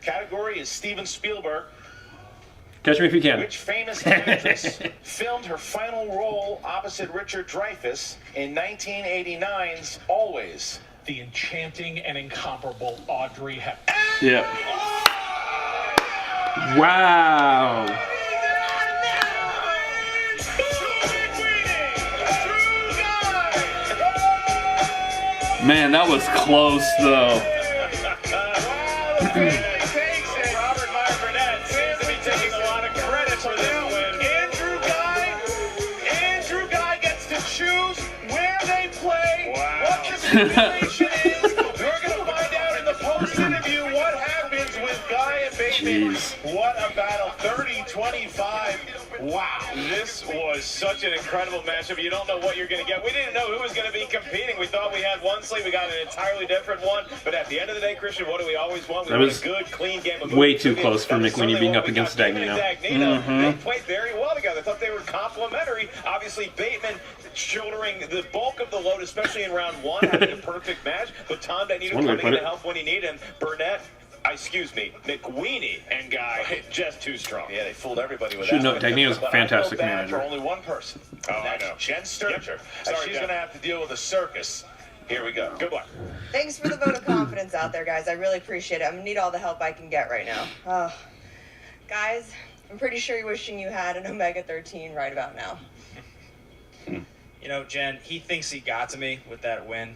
Category is Steven Spielberg. Catch me if you can. Which famous actress filmed her final role opposite Richard Dreyfuss in 1989's Always? The enchanting and incomparable Audrey Hepburn. Yep. Wow. Man, that was close, though. Robert Meyer Burnett seems to be taking a lot of credit for this win. Andrew Guy gets to choose where they play, what the stipulation is. We're going to find out in the post-interview what happens with Guy and Bateman. Jeez. What a battle, 30-25. Wow. This was such an incredible matchup. You don't know what you're going to get. We didn't know who was going to be competing. We thought we had one slate. We got an entirely different one. But at the end of the day, Christian, what do we always want? We That want was a good, clean game of way movies. too close for That is McWeeny certainly being what up we against got. Bateman Dagnino. and Dagnino, they played very well together. I thought they were complementary. Obviously, Bateman shouldering the bulk of the load, especially in round 1, having a perfect match. But Tom Dagnino One way to coming in put to it. help when he needed him. Burnett, McWeeny and Guy just too strong. Yeah, they fooled everybody with Should that. know, Dagnino's a But fantastic I feel bad manager. for only one person. Oh, I That's know. Jen Sturger. Yep. And Sorry, she's Jen. going to have to deal with a circus. Here we go. Good luck. Thanks for the vote of confidence out there, guys. I really appreciate it. I'm gonna need all the help I can get right now. Guys, I'm pretty sure you're wishing you had an Omega 13 right about now. You know, Jen, he thinks he got to me with that win,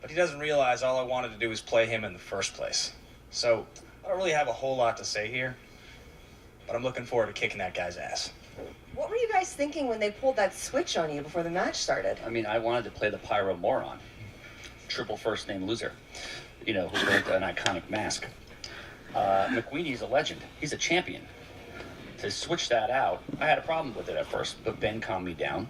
but he doesn't realize all I wanted to do was play him in the first place. So, I don't really have a whole lot to say here, but I'm looking forward to kicking that guy's ass. What were you guys thinking when they pulled that switch on you before the match started? I mean, I wanted to play the Pyro Moron. Triple first name loser. You know, who wore an iconic mask. McWeeny's a legend. He's a champion. To switch that out, I had a problem with it at first, but Ben calmed me down.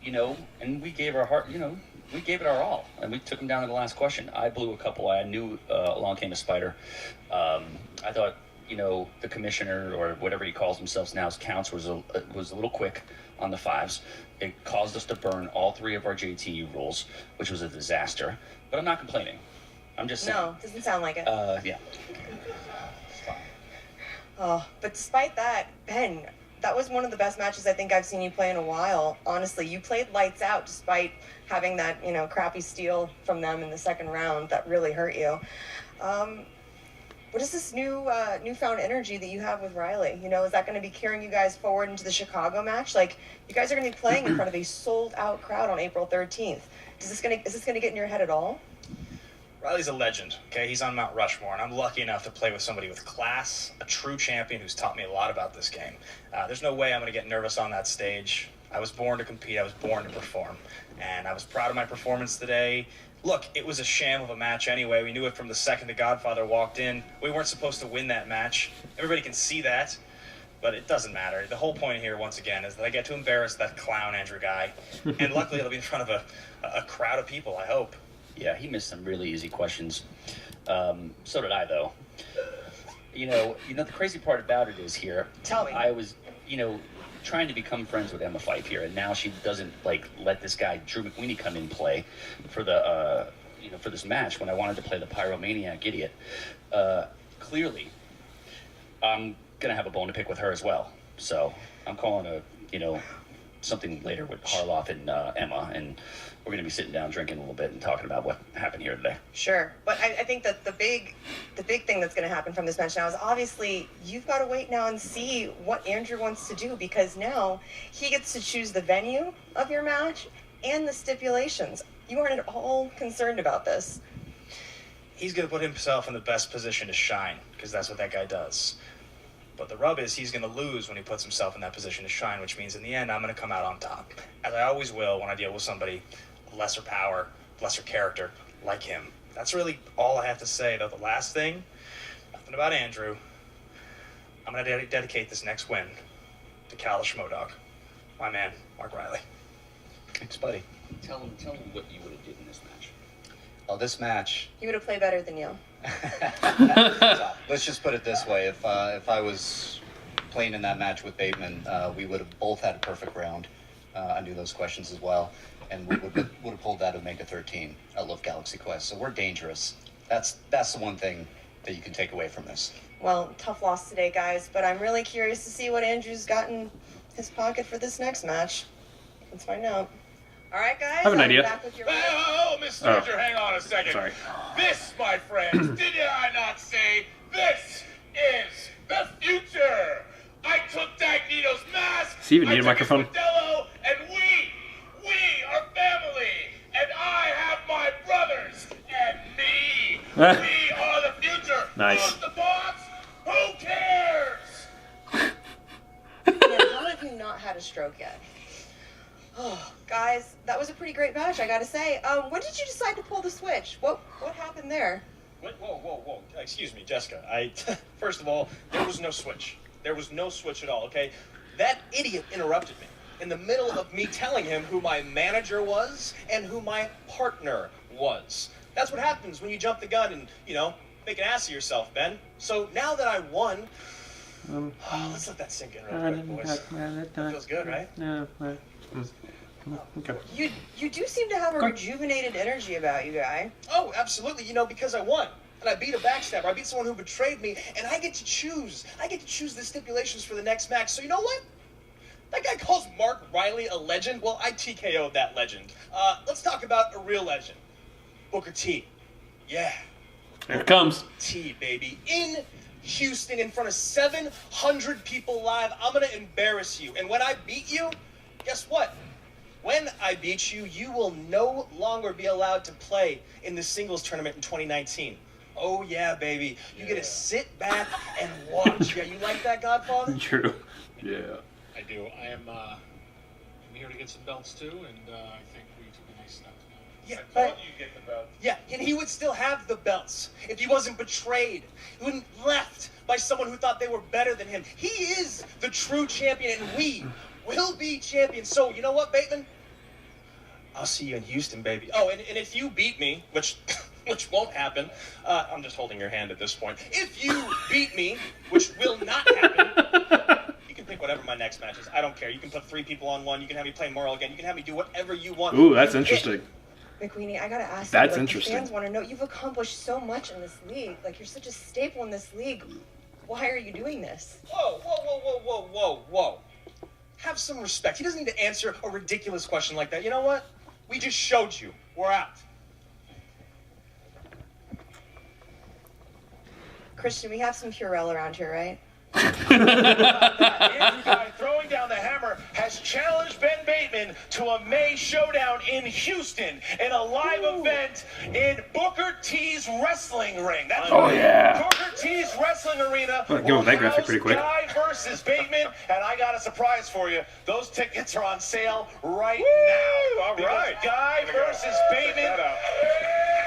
You know, and we gave our heart, you know, we gave it our all, and we took him down to the last question. I blew a couple. I knew along came a spider. I thought, you know, the commissioner or whatever he calls himself now's counts was a little quick on the 5s. It caused us to burn all 3 of our JTE rules, which was a disaster. But I'm not complaining. I'm just saying. No, doesn't sound like it. Yeah. Oh, but despite that, Ben, that was one of the best matches I think I've seen you play in a while. Honestly, you played lights out despite having that, you know, crappy steal from them in the second round that really hurt you. What is this newfound energy that you have with Riley? You know, is that going to be carrying you guys forward into the Chicago match? Like, you guys are going to be playing in front of a sold-out crowd on April 13th. Is this going to get in your head at all? Riley's a legend, okay? He's on Mount Rushmore, and I'm lucky enough to play with somebody with class, a true champion who's taught me a lot about this game. There's no way I'm going to get nervous on that stage. I was born to compete. I was born to perform. And I was proud of my performance today. Look, it was a sham of a match anyway. We knew it from the second the Godfather walked in. We weren't supposed to win that match. Everybody can see that, but it doesn't matter. The whole point here, once again, is that I get to embarrass that clown Andrew Ghai. And luckily, it'll be in front of a crowd of people, I hope. Yeah, he missed some really easy questions. So did I, though. You know, the crazy part about it is here. Tell me. I was, you know, trying to become friends with Emma Fife here, and now she doesn't let this guy Drew McWeeny come in play for the, for this match when I wanted to play the pyromaniac idiot. Clearly, I'm gonna have a bone to pick with her as well. So I'm calling something later with Harloff and Emma, and we're going to be sitting down drinking a little bit and talking about what happened here today. Sure, but I think that the big thing that's going to happen from this match now is obviously you've got to wait now and see what Andrew wants to do, because now he gets to choose the venue of your match and the stipulations. You aren't at all concerned about this. He's going to put himself in the best position to shine, because that's what that guy does. But the rub is he's going to lose when he puts himself in that position to shine, which means in the end I'm going to come out on top, as I always will when I deal with somebody lesser power, lesser character like him. That's really all I have to say, though. The last thing, nothing about Andrew. I'm going to dedicate this next win to Cal the Schmoedown, my man, Mark Riley. Thanks, buddy. Tell him what you would have did in this match. Oh, this match. He would have played better than you. Let's just put it this way: if I was playing in that match with Bateman, we would have both had a perfect round. I knew those questions as well, and we would have pulled that Omega 13. I love Galaxy Quest, so we're dangerous. That's the one thing that you can take away from this. Well, tough loss today, guys, but I'm really curious to see what Andrew's got in his pocket for this next match. Let's find out. All right, guys. I have an idea. Back with your... Oh, Miss Stranger, hang on a second. Sorry. This, my friends, did I not say this is the future? I took Dagnito's mask. Steve, you need a I took microphone? his Modelo, and we are family. And I have my brothers. And me. We are the future. Nice. Who's the boss? Who cares? Man, how have you not had a stroke yet? Oh, guys, that was a pretty great match, I gotta say. When did you decide to pull the switch? What happened there? Whoa. Excuse me, Jessica. First of all, there was no switch. There was no switch at all, okay? That idiot interrupted me in the middle of me telling him who my manager was and who my partner was. That's what happens when you jump the gun and, make an ass of yourself, Ben. So now that I won, let's let that sink in real quick, boys. That feels good, right? Okay. You do seem to have a rejuvenated energy about you, Guy. Oh, absolutely. Because I won. And I beat a backstabber. I beat someone who betrayed me. And I get to choose. I get to choose the stipulations for the next match. So you know what? That guy calls Mark Riley a legend. Well, I TKO'd that legend. Let's talk about a real legend. Booker T. Yeah. Here it comes. T, baby. In Houston, in front of 700 people live, I'm going to embarrass you. And when I beat you, guess what? When I beat you, you will no longer be allowed to play in the singles tournament in 2019. Oh, yeah, baby. You get to sit back and watch. Yeah, you like that, Godfather? True. Yeah. I do. I'm here to get some belts, too, and I think we took a nice step together. Yeah, I told you get the belt. Yeah, and he would still have the belts if he wasn't betrayed. He wasn't left by someone who thought they were better than him. He is the true champion, and we will be champions. So, you know what, Bateman? I'll see you in Houston, baby. Oh, and if you beat me, which won't happen, I'm just holding your hand at this point. If you beat me, which will not happen, you can pick whatever my next match is. I don't care. You can put 3 people on one. You can have me play Merle again. You can have me do whatever you want. Ooh, that's interesting. McQueenie, I gotta ask That's you, interesting. The fans want to know, you've accomplished so much in this league. Like, you're such a staple in this league. Why are you doing this? Whoa. Have some respect. He doesn't need to answer a ridiculous question like that. You know what? We just showed you. We're out. Christian, we have some Purell around here, right? Andrew Ghai, throwing down the hammer, has challenged Ben Bateman to a May showdown in Houston in a live event in Booker T's wrestling ring. That's right. Booker T's wrestling arena. Well, give him that graphic pretty quick. Ghai versus Bateman, and I got a surprise for you. Those tickets are on sale right now. All right. Ghai versus Bateman.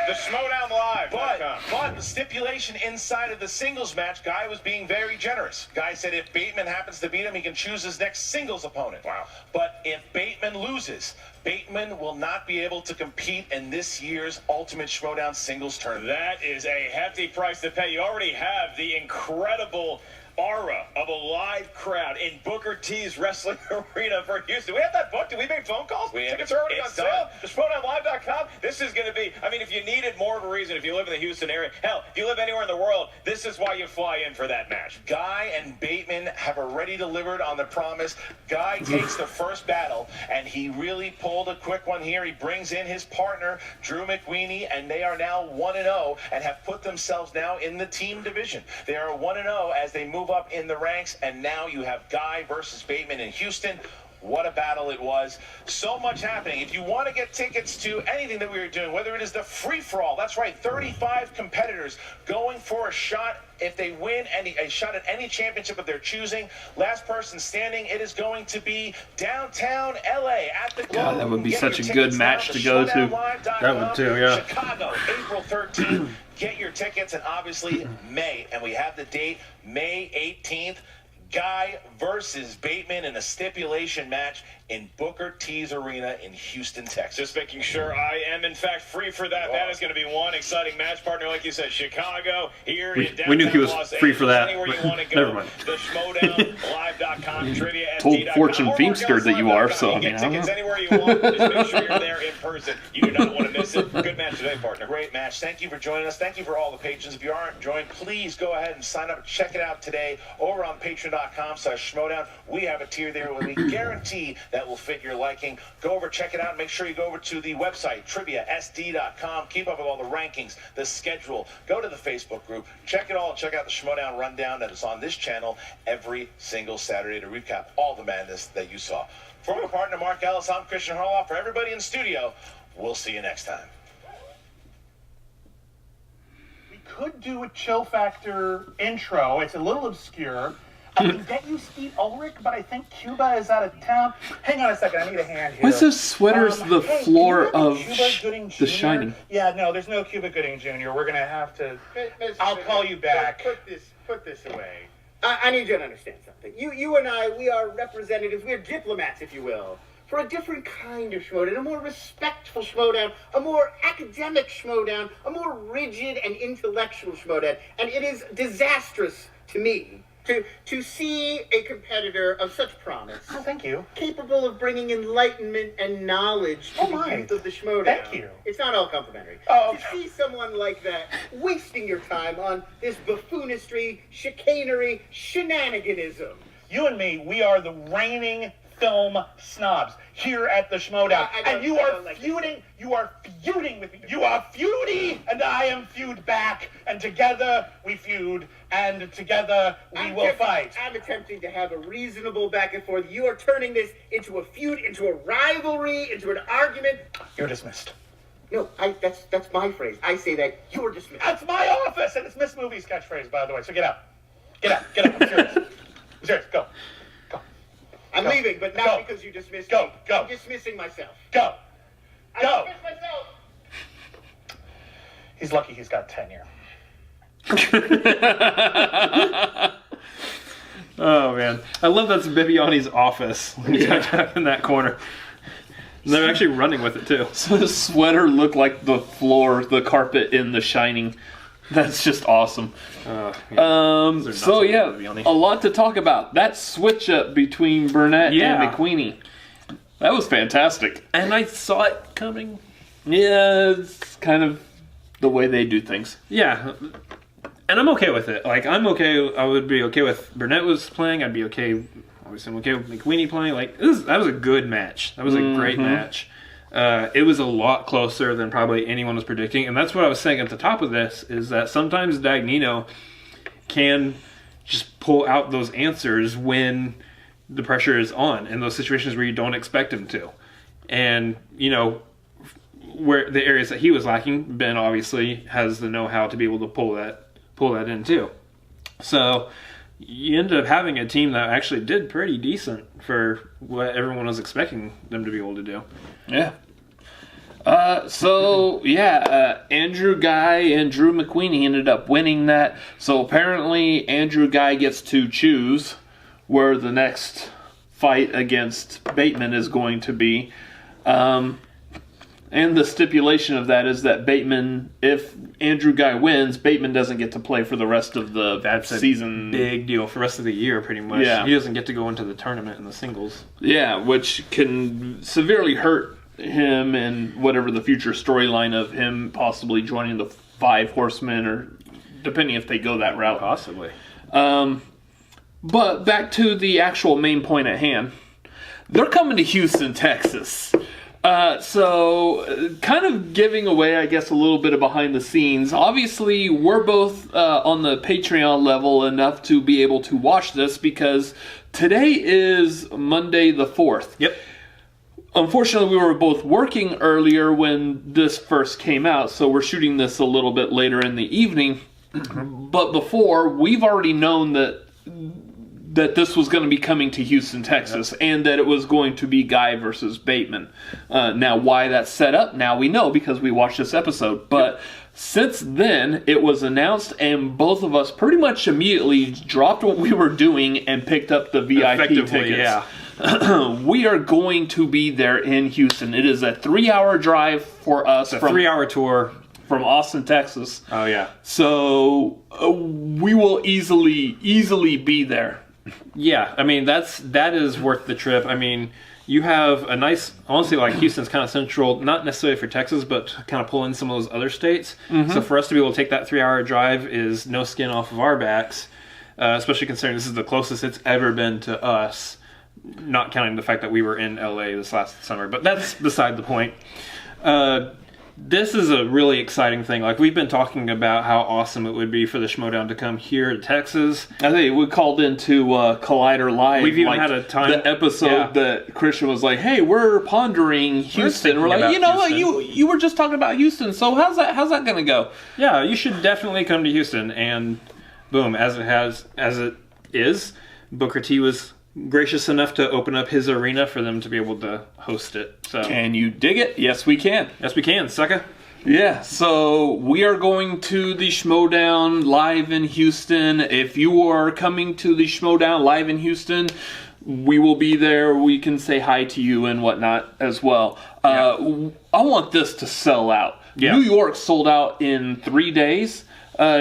The Schmoedown Live. But the stipulation inside of the singles match, Ghai was being very generous. Ghai said if Bateman happens to beat him, he can choose his next singles opponent. Wow. But if Bateman loses, Bateman will not be able to compete in this year's Ultimate Schmoedown singles tournament. That is a hefty price to pay. You already have the incredible aura of a live crowd in Booker T's wrestling arena for Houston. We have that booked. Did we make phone calls? Tickets are already on sale. The SchmoedownLive.com. This is going to be, if you needed more of a reason, if you live in the Houston area, hell, if you live anywhere in the world, this is why you fly in for that match. Ghai and Bateman have already delivered on the promise. Ghai takes the first battle, and he really pulled a quick one here. He brings in his partner, Drew McWeeny, and they are now 1-0 and have put themselves now in the team division. They are 1-0 as they move up in the ranks, and now you have Ghai versus Bateman in Houston. What a battle it was. So much happening. If you want to get tickets to anything that we are doing, whether it is the free-for-all, that's right, 35 competitors going for a shot if they win a shot at any championship of their choosing. Last person standing, it is going to be downtown LA at the Globe. God, that would be Get such your a good tickets match now to go to. Schmoedownlive.com. That would too, yeah. Chicago, April 13th. Get your tickets, and obviously May, and we have the date, May 18th. Ghai versus Bateman in a stipulation match in Booker T's Arena in Houston, Texas. Just making sure I am, in fact, free for that. That is going to be one exciting match partner, like you said, Chicago, here in downtown We knew he was Los free for that. Anywhere you want to Never go. mind. The Schmoedownlive.com, trivia Told fortune Feemster that you are, so I mean, get I don't tickets know. anywhere you want. Just make sure you're there in person. You do not want to miss it. Good match today, partner. Great match. Thank you for joining us. Thank you for all the patrons. If you aren't joined, please go ahead and sign up. Check it out today over on patreon.com/Schmoedown. We have a tier there where we guarantee that will fit your liking. Go over, check it out. Make sure you go over to the website, triviasd.com. Keep up with all the rankings, the schedule. Go to the Facebook group. Check it all and check out the Schmoedown Rundown that is on this channel every single Saturday to recap all the madness that you saw. For my partner, Mark Ellis, I'm Christian Harloff. For everybody in the studio, we'll see you next time. We could do a Chill Factor intro. It's a little obscure. I can get you Steve Ulrich, but I think Cuba is out of town. Hang on a second, I need a hand here. Why is this sweater's the hey, floor do you have of Cuba Gooding Jr.? The Shining? Yeah, no, there's no Cuba Gooding Jr. We're going to have to... I'll call you back. Put this away. I need you to understand something. You and I, we are representatives, we're diplomats, if you will, for a different kind of Schmoedown, a more respectful Schmoedown, a more academic Schmoedown, a more rigid and intellectual Schmoedown. And it is disastrous to me to see a competitor of such promise. Oh, thank you. Capable of bringing enlightenment and knowledge to the youth of the Schmoedown. Thank you. It's not all complimentary. Oh, To see someone like that wasting your time on this buffoonistry, chicanery, shenaniganism. You and me, we are the reigning film snobs here at the Schmoedown. And you are feuding, you are feuding with me. You are feudy, and I am feud back. And together we feud, and together we will fight. I'm attempting to have a reasonable back and forth. You are turning this into a feud, into a rivalry, into an argument. You're dismissed. No, that's my phrase. I say that you're dismissed. That's my office, and it's Miss Movie's catchphrase, by the way. So get out. Get out. Get out. I'm serious. I'm serious. Go. I'm Go. leaving, but not Go. because you dismissed Go. me. Go. I'm dismissing myself. Go. I Go. dismiss myself. He's lucky he's got tenure. Oh man, I love that's Bibiani's office when he's in that corner. And they're actually running with it too. So his sweater looked like the floor, the carpet in The Shining. That's just awesome. So yeah, a lot to talk about. That switch up between Burnett and McQueenie. That was fantastic. And I saw it coming. Yeah, it's kind of the way they do things. Yeah. And I'm okay with it. Like, I'm okay. I would be okay with Burnett was playing. I'd be okay. Obviously, I'm okay with McQueenie playing. Like, that was a good match. That was a great match. It was a lot closer than probably anyone was predicting. And that's what I was saying at the top of this, is that sometimes Dagnino can just pull out those answers when the pressure is on in those situations where you don't expect him to. And, you know, where the areas that he was lacking, Ben obviously has the know-how to be able to pull that in too. So you ended up having a team that actually did pretty decent for what everyone was expecting them to be able to do. Yeah. Andrew Ghai and Drew McQueenie ended up winning that. So apparently Andrew Ghai gets to choose where the next fight against Bateman is going to be. And the stipulation of that is that Bateman, if Andrew Ghai wins, Bateman doesn't get to play for the rest of the season. Big deal for the rest of the year, pretty much. Yeah. He doesn't get to go into the tournament in the singles. Yeah, which can severely hurt him and whatever the future storyline of him possibly joining the Five Horsemen, or depending if they go that route. Possibly. But back to the actual main point at hand. They're coming to Houston, Texas. So kind of giving away, I guess, a little bit of behind the scenes. Obviously, we're both on the Patreon level enough to be able to watch this because today is Monday the 4th. Yep. Unfortunately, we were both working earlier when this first came out, so we're shooting this a little bit later in the evening. But before, we've already known that this was going to be coming to Houston, Texas, and that it was going to be Ghai versus Bateman. Now, why that's set up, now we know because we watched this episode. But since then, it was announced, and both of us pretty much immediately dropped what we were doing and picked up the VIP tickets. Yeah. We are going to be there in Houston. It is a 3-hour drive for us. It's a 3-hour tour. From Austin, Texas. Oh, yeah. So, we will easily be there. Yeah, I mean, that is worth the trip. I mean, you have a nice, honestly, like Houston's kind of central, not necessarily for Texas, but to kind of pull in some of those other states. So for us to be able to take that 3-hour drive is no skin off of our backs, especially considering this is the closest it's ever been to us, not counting the fact that we were in LA this last summer. But that's beside the point. This is a really exciting thing. Like, we've been talking about how awesome it would be for the Schmoedown to come here to Texas. I think we called into Collider Live. We've even had a time. The episode that Christian was like, "Hey, we're pondering Houston." We're like, you know what, you were just talking about Houston. So how's that going to go? Yeah, you should definitely come to Houston. And boom, as it is, Booker T was gracious enough to open up his arena for them to be able to host it. So, can you dig it? Yes, we can. Yes, we can, sucker. Yeah, so we are going to the Schmoedown live in Houston. If you are coming to the Schmoedown live in Houston, we will be there. We can say hi to you and whatnot as well. I want this to sell out. Yeah. New York sold out in 3 days.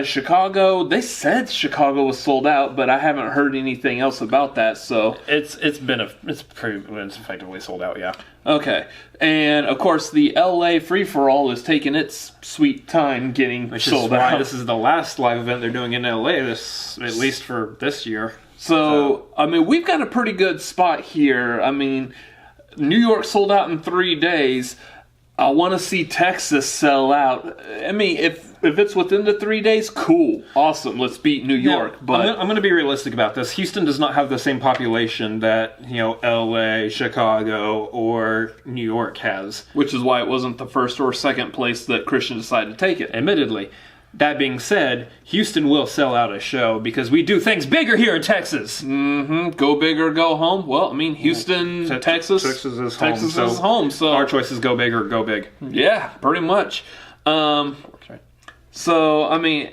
Chicago, they said Chicago was sold out, but I haven't heard anything else about that. So it's effectively sold out. Yeah. Okay, and of course the LA Free for All is taking its sweet time getting sold out. This is the last live event they're doing in LA. At least for this year. So I mean, we've got a pretty good spot here. I mean, New York sold out in 3 days. I want to see Texas sell out. I mean, if it's within the 3 days, cool, awesome. Let's beat New York. But I'm going to be realistic about this. Houston does not have the same population that L.A., Chicago, or New York has, which is why it wasn't the first or second place that Christian decided to take it. Admittedly. That being said, Houston will sell out a show because we do things bigger here in Texas. Go big or go home. Well, I mean, Houston, Texas is home. So our choice is go big or go big. Yeah, pretty much. So, I mean,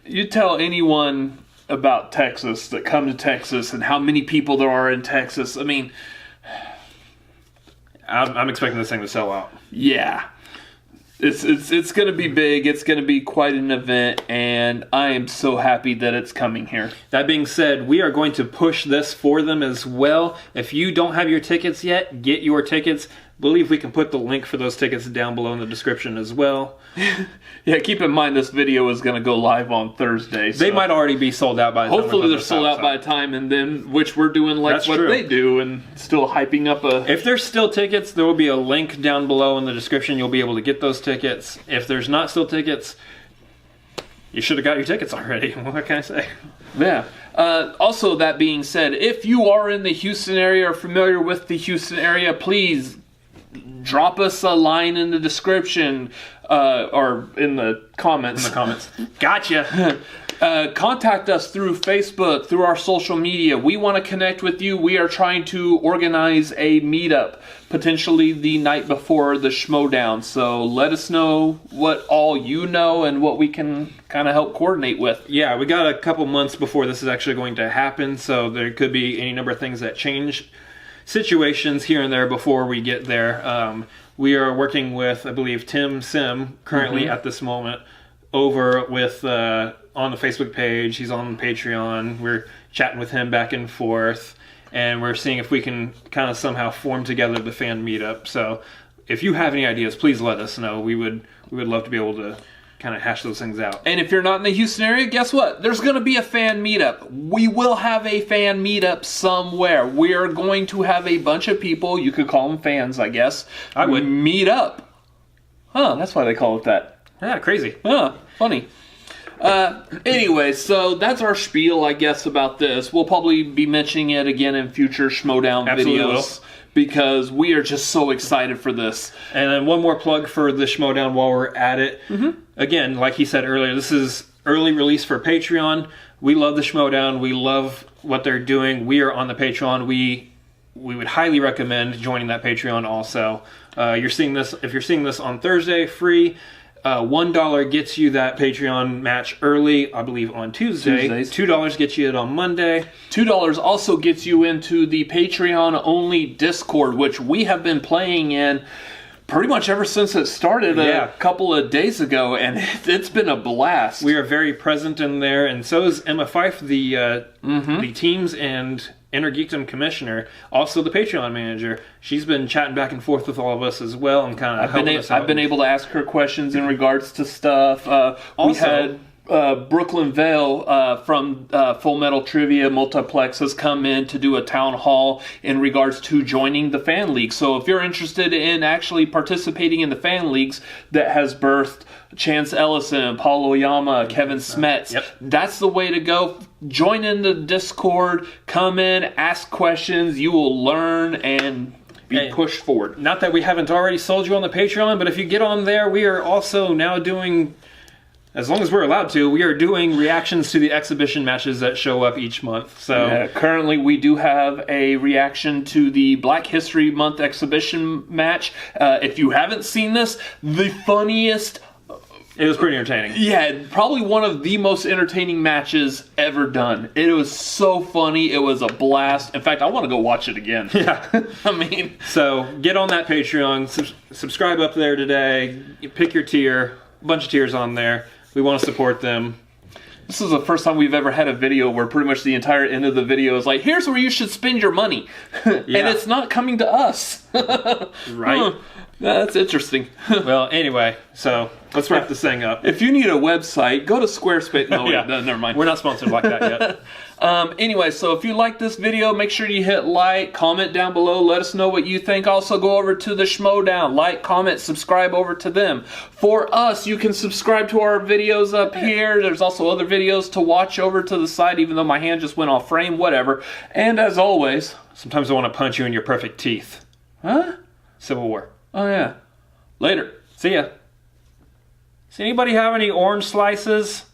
you tell anyone about Texas that come to Texas and how many people there are in Texas. I mean, I'm expecting this thing to sell out. Yeah. It's going to be big. It's going to be quite an event, and I am so happy that it's coming here. That being said, we are going to push this for them as well. If you don't have your tickets yet, get your tickets. I believe we can put the link for those tickets down below in the description as well. Yeah, keep in mind this video is going to go live on Thursday. So they might already be sold out by the time. Hopefully they're sold out by the time, and then which we're doing like what they do and still hyping up a... If there's still tickets, there will be a link down below in the description. You'll be able to get those tickets. If there's not still tickets, you should have got your tickets already. What can I say? Yeah. Also, that being said, if you are in the Houston area or familiar with the Houston area, please drop us a line in the description or in the comments. Gotcha. Contact us through Facebook, through our social media. We want to connect with you. We are trying to organize a meetup, potentially the night before the Schmoedown. So let us know what all you know and what we can kind of help coordinate with. Yeah, we got a couple months before this is actually going to happen, so there could be any number of things that change situations here and there before we get there. We are working with, I believe, Tim Sim currently at this moment over with on the Facebook page. He's on Patreon. We're chatting with him back and forth, and we're seeing if we can kind of somehow form together the fan meetup. So if you have any ideas, please let us know. We would love to be able to kind of hash those things out. And if you're not in the Houston area, guess what? There's going to be a fan meetup. We will have a fan meetup somewhere. We are going to have a bunch of people, you could call them fans, I guess. I would. Meet up. Huh, that's why they call it that. Yeah, crazy. Huh, funny. Anyway, so that's our spiel, I guess, about this. We'll probably be mentioning it again in future Schmoedown videos. Because we are just so excited for this. And then one more plug for the Schmoedown while we're at it. Again, like he said earlier, this is early release for Patreon. We love the Schmoedown. We love what they're doing. We are on the Patreon. We would highly recommend joining that Patreon also. If you're seeing this on Thursday, free. $1 gets you that Patreon match early, I believe, on Tuesdays. $2 gets you it on Monday. $2 also gets you into the Patreon-only Discord, which we have been playing in pretty much ever since it started a couple of days ago, and it's been a blast. We are very present in there, and so is Emma Fife, the Teams and Inner Geekdom Commissioner, also the Patreon manager. She's been chatting back and forth with all of us as well, and kind of helping us out. I've been able to ask her questions in regards to stuff. We had Brooklyn Vale from Full Metal Trivia Multiplex has come in to do a town hall in regards to joining the fan league. So if you're interested in actually participating in the fan leagues that has birthed Chance Ellison, Paul Oyama, Kevin Smets, that's the way to go. Join in the Discord, come in, ask questions, you will learn and be pushed forward. Not that we haven't already sold you on the Patreon, but if you get on there, we are also now doing, as long as we're allowed to, we are doing reactions to the exhibition matches that show up each month. So currently we do have a reaction to the Black History Month exhibition match. If you haven't seen this, the funniest... It was pretty entertaining. Yeah, probably one of the most entertaining matches ever done. It was so funny. It was a blast. In fact, I want to go watch it again. Yeah. I mean... So, get on that Patreon. Subscribe up there today. Pick your tier. A bunch of tiers on there. We want to support them. This is the first time we've ever had a video where pretty much the entire end of the video is like, here's where you should spend your money. And it's not coming to us. Right? That's interesting. Well, anyway, so let's wrap this thing up. If you need a website, go to Squarespace. No, never mind. We're not sponsored like that yet. Anyway, so if you like this video, make sure you hit like, comment down below, let us know what you think. Also go over to the Schmoedown, like, comment, subscribe over to them. For us, you can subscribe to our videos up here. There's also other videos to watch over to the side, even though my hand just went off frame, whatever. And as always... Sometimes I want to punch you in your perfect teeth. Huh? Civil War. Oh, yeah. Later. See ya. Does anybody have any orange slices?